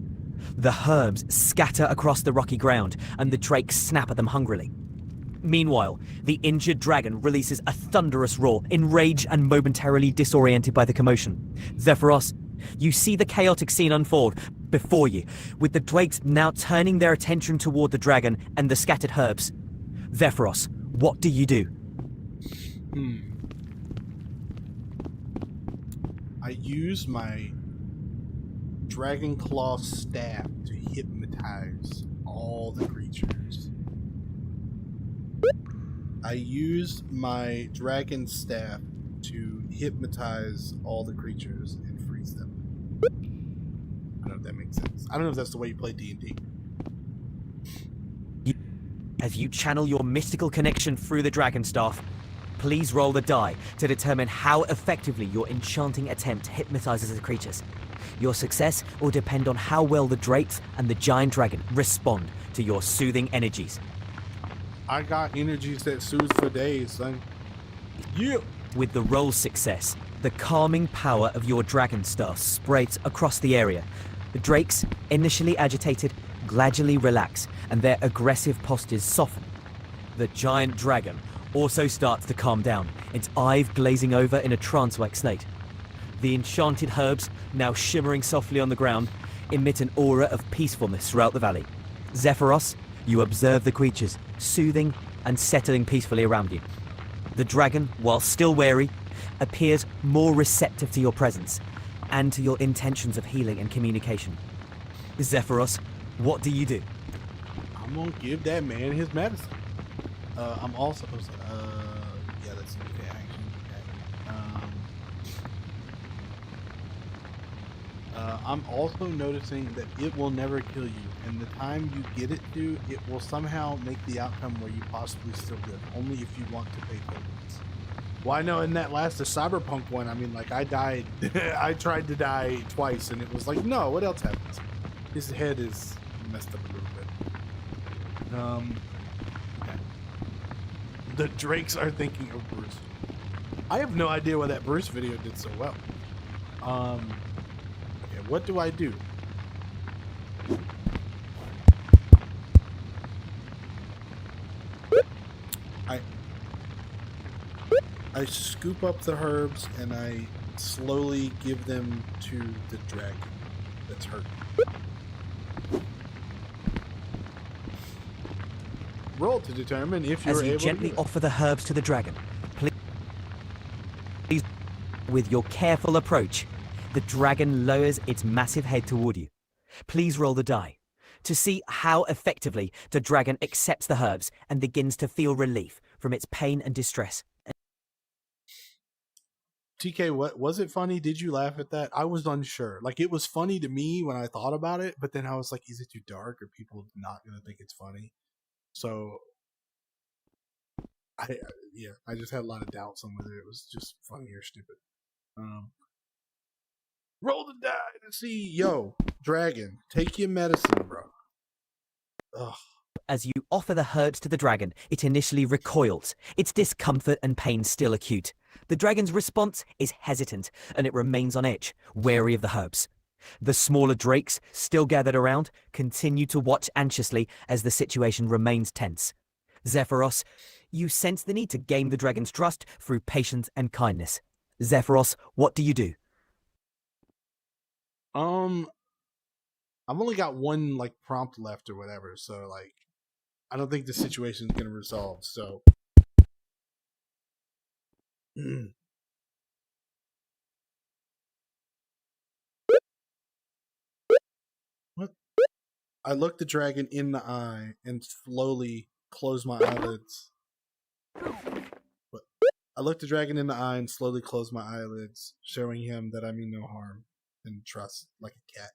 The herbs scatter across the rocky ground, and the drakes snap at them hungrily. Meanwhile, the injured dragon releases a thunderous roar, enraged and momentarily disoriented by the commotion. Zephyros, you see the chaotic scene unfold before you, with the drakes now turning their attention toward the dragon and the scattered herbs. Zephyros, what do you do? I use my dragon claw staff to hypnotize all the creatures. I use my dragon staff to hypnotize all the creatures and freeze them. I don't know if that makes sense. I don't know if that's the way you play D&D. As you channel your mystical connection through the dragon staff, please roll the die to determine how effectively your enchanting attempt hypnotizes the creatures. Your success will depend on how well the drakes and the giant dragon respond to your soothing energies. I got energies that soothe for days, son. Yeah. With the roll success, the calming power of your dragon staff spreads across the area. The drakes, initially agitated, gradually relax, and their aggressive postures soften. The giant dragon also starts to calm down, its eyes glazing over in a trance-like state. The enchanted herbs, now shimmering softly on the ground, emit an aura of peacefulness throughout the valley. Zephyros, you observe the creatures, soothing and settling peacefully around you. The dragon, while still wary, appears more receptive to your presence and to your intentions of healing and communication. Zephyros, what do you do? I'm gonna give that man his medicine. I'm also yeah, that's okay action. Okay. I'm also noticing that it will never kill you, and the time you get it to, it will somehow make the outcome where you possibly still live, only if you want to pay tokens. Well, I know in that last the Cyberpunk one, I mean, like I died. I tried to die twice, and it was like, no. What else happens? His head is messed up a little bit. Okay. The Drakes are thinking of Bruce. I have no idea why that Bruce video did so well. Okay, what do I do? I scoop up the herbs and I slowly give them to the dragon that's hurt. Roll to determine if you're As you able gently to offer the herbs to the dragon, please, with your careful approach, the dragon lowers its massive head toward you. Please roll the die to see how effectively the dragon accepts the herbs and begins to feel relief from its pain and distress. TK, what was it funny? Did you laugh at that? I was unsure. Like, it was funny to me when I thought about it, but then I was like, is it too dark? Are people not going to think it's funny? So, I just had a lot of doubts on whether it was just funny or stupid. Roll the die to see. Yo, dragon, take your medicine, bro. Ugh. As you offer the herbs to the dragon, it initially recoils, its discomfort and pain still acute. The dragon's response is hesitant, and it remains on edge, wary of the herbs. The smaller drakes, still gathered around, continue to watch anxiously as the situation remains tense. Zephyros, you sense the need to gain the dragon's trust through patience and kindness. Zephyros, what do you do? I've only got one like prompt left or whatever, so like I don't think the situation's gonna resolve. So what? I look the dragon in the eye and slowly close my eyelids. What? I look the dragon in the eye and slowly close my eyelids, showing him that I mean no harm and trust like a cat.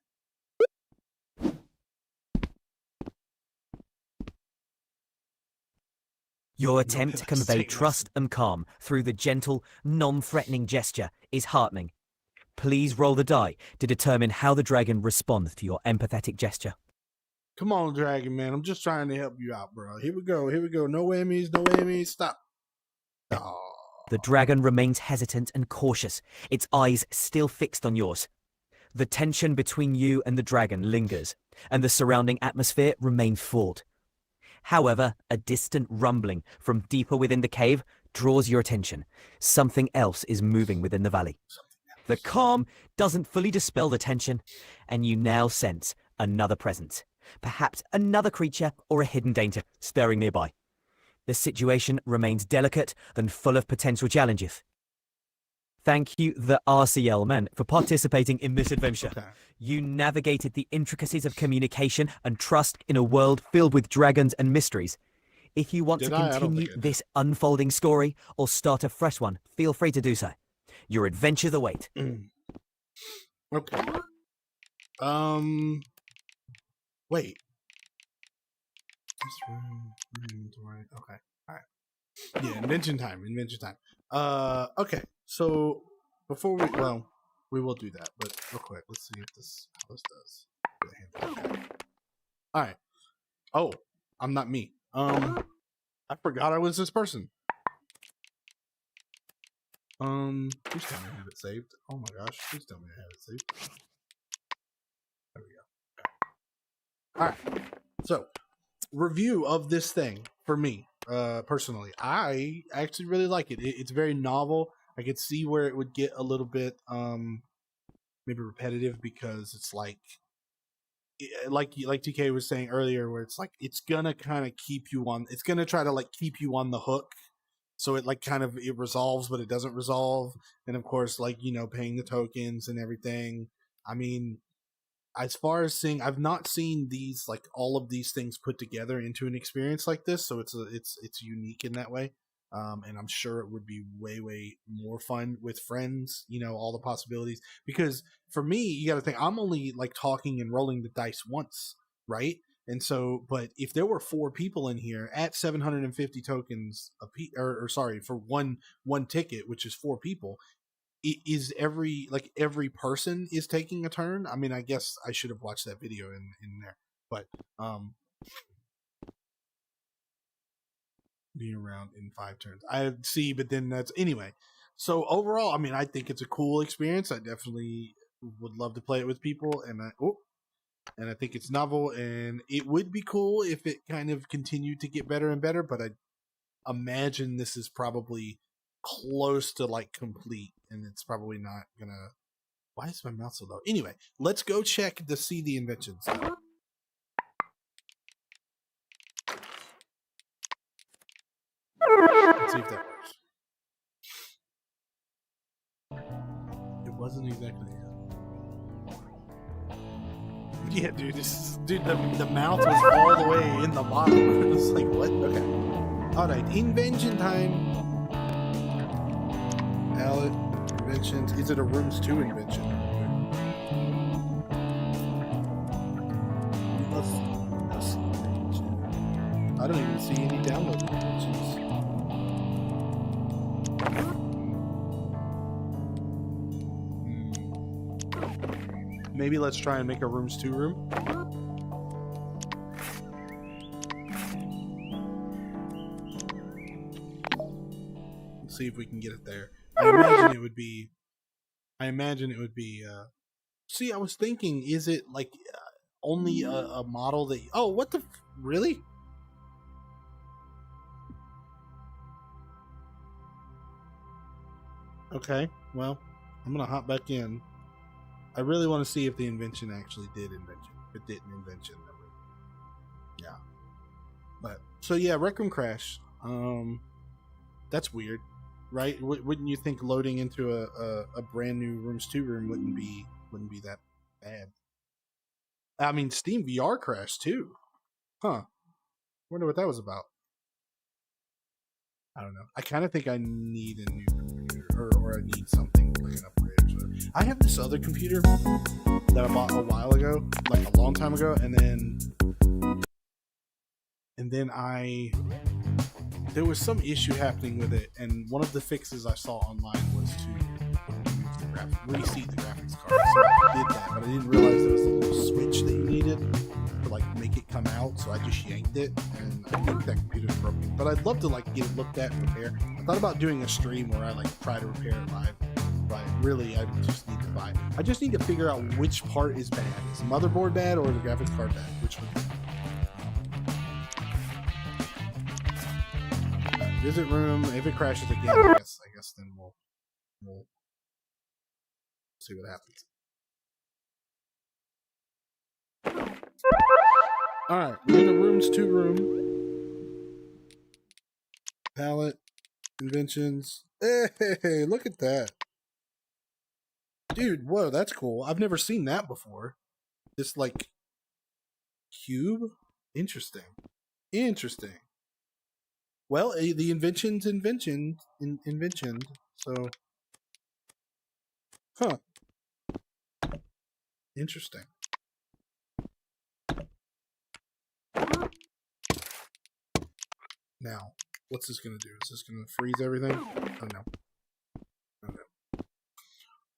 Your attempt to convey trust and calm through the gentle, non-threatening gesture is heartening. Please roll the die to determine how the dragon responds to your empathetic gesture. Come on, dragon man. I'm just trying to help you out, bro. Here we go. Here we go. No whammies. No whammies. Stop. Oh. The dragon remains hesitant and cautious, its eyes still fixed on yours. The tension between you and the dragon lingers, and the surrounding atmosphere remains fraught. However, a distant rumbling from deeper within the cave draws your attention. Something else is moving within the valley. The calm doesn't fully dispel the tension, and you now sense another presence. Perhaps another creature or a hidden danger stirring nearby. The situation remains delicate and full of potential challenges. Thank you, the RCL men, for participating in this adventure. Okay. You navigated the intricacies of communication and trust in a world filled with dragons and mysteries. If you want to continue this unfolding story or start a fresh one, feel free to do so. Your adventures await. Okay. Wait. Okay. All right. Yeah, invention time. Okay. So before we will do that, but real quick, let's see if how this does. Okay. All right. Oh, I'm not me. I forgot I was this person. Please tell me I have it saved. Oh my gosh, please tell me I have it saved. There we go. Okay. All right. So, review of this thing for me, personally. I actually really like it. It's very novel. I could see where it would get a little bit maybe repetitive because it's like TK was saying earlier, where it's like it's gonna kind of keep you on. It's gonna try to like keep you on the hook. So it like kind of it resolves, but it doesn't resolve. And of course, like, you know, paying the tokens and everything. I mean, as far as seeing, I've not seen these like all of these things put together into an experience like this. So it's unique in that way. And I'm sure it would be way more fun with friends. You know, all the possibilities. Because for me, you got to think I'm only like talking and rolling the dice once, right? And so, but if there were 4 people in here at 750 tokens a piece, or sorry, for one ticket, which is 4 people, is every person is taking a turn. I mean, I guess I should have watched that video in there, but being around in 5 turns, I see. But then that's anyway. So overall, I mean, I think it's a cool experience. I definitely would love to play it with people, and I think it's novel, and it would be cool if it kind of continued to get better and better. But I imagine this is probably close to like complete, and it's probably not gonna. Why is my mouth so low? Anyway, let's go check to see the inventions. Let's see if that works. It wasn't exactly. Yeah, dude, the mouth was all the way in the bottom. It's like, what? Okay. Alright, invention time. Palette, inventions. Is it a rooms 2 invention? I don't even see any download inventions. Maybe let's try and make a rooms 2 room. Let's see if we can get it there. I imagine it would be. See, I was thinking, is it like only a model that? Oh, what the? Really? Okay. Well, I'm gonna hop back in. I really want to see if the invention actually did invention. If it didn't invention, yeah. But so yeah, Rec Room Crash. That's weird, right? Wouldn't you think loading into a brand new rooms 2 room wouldn't be that bad? I mean, Steam VR Crash too, huh? Wonder what that was about. I don't know. I kind of think I need a new computer, or I need something like an upgrade or something. I have this other computer that I bought a while ago, like a long time ago, and then there was some issue happening with it, and one of the fixes I saw online was to reseat the graphics card. So I did that, but I didn't realize there was a little switch that you needed to like make it come out. So I just yanked it, and I think that computer's broken. But I'd love to like get it looked at and repair. I thought about doing a stream where I like try to repair it live, but really I just need to buy. I just need to figure out which part is bad. Is the motherboard bad or the graphics card bad? Which one? Visit room. If it crashes again, I guess then we'll see what happens. All right, we're in a rooms 2 room. Palette, inventions. Hey, look at that, dude! Whoa, that's cool. I've never seen that before. This like cube. Interesting. Well, the invention. So, huh? Interesting. Now, what's this gonna do? Is this gonna freeze everything? Oh no.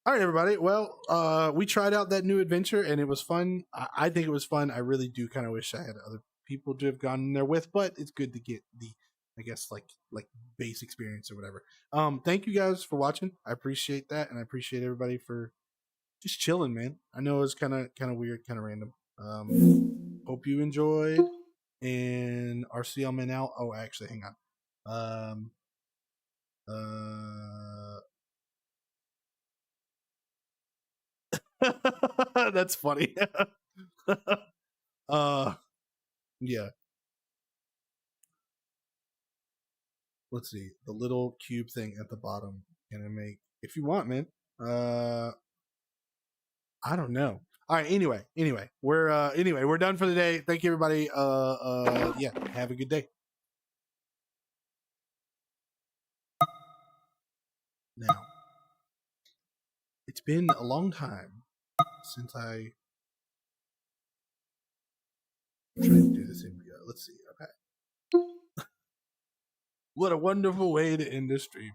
All right, everybody. Well, we tried out that new adventure, and it was fun. I think it was fun. I really do kind of wish I had other people to have gone in there with, but it's good to get the, I guess, like base experience or whatever. Thank you guys for watching. I appreciate that, and I appreciate everybody for just chilling, man. I know it was kind of weird, kind of random. Hope you enjoyed, and RC on out. Oh, actually, hang on. That's funny. Yeah. Let's see. The little cube thing at the bottom. Can I make, if you want, man? I don't know. All right, anyway, we're done for the day. Thank you, everybody. Yeah, have a good day. Now, it's been a long time since I I'm trying to do this in let's see. Okay. What a wonderful way to end the stream.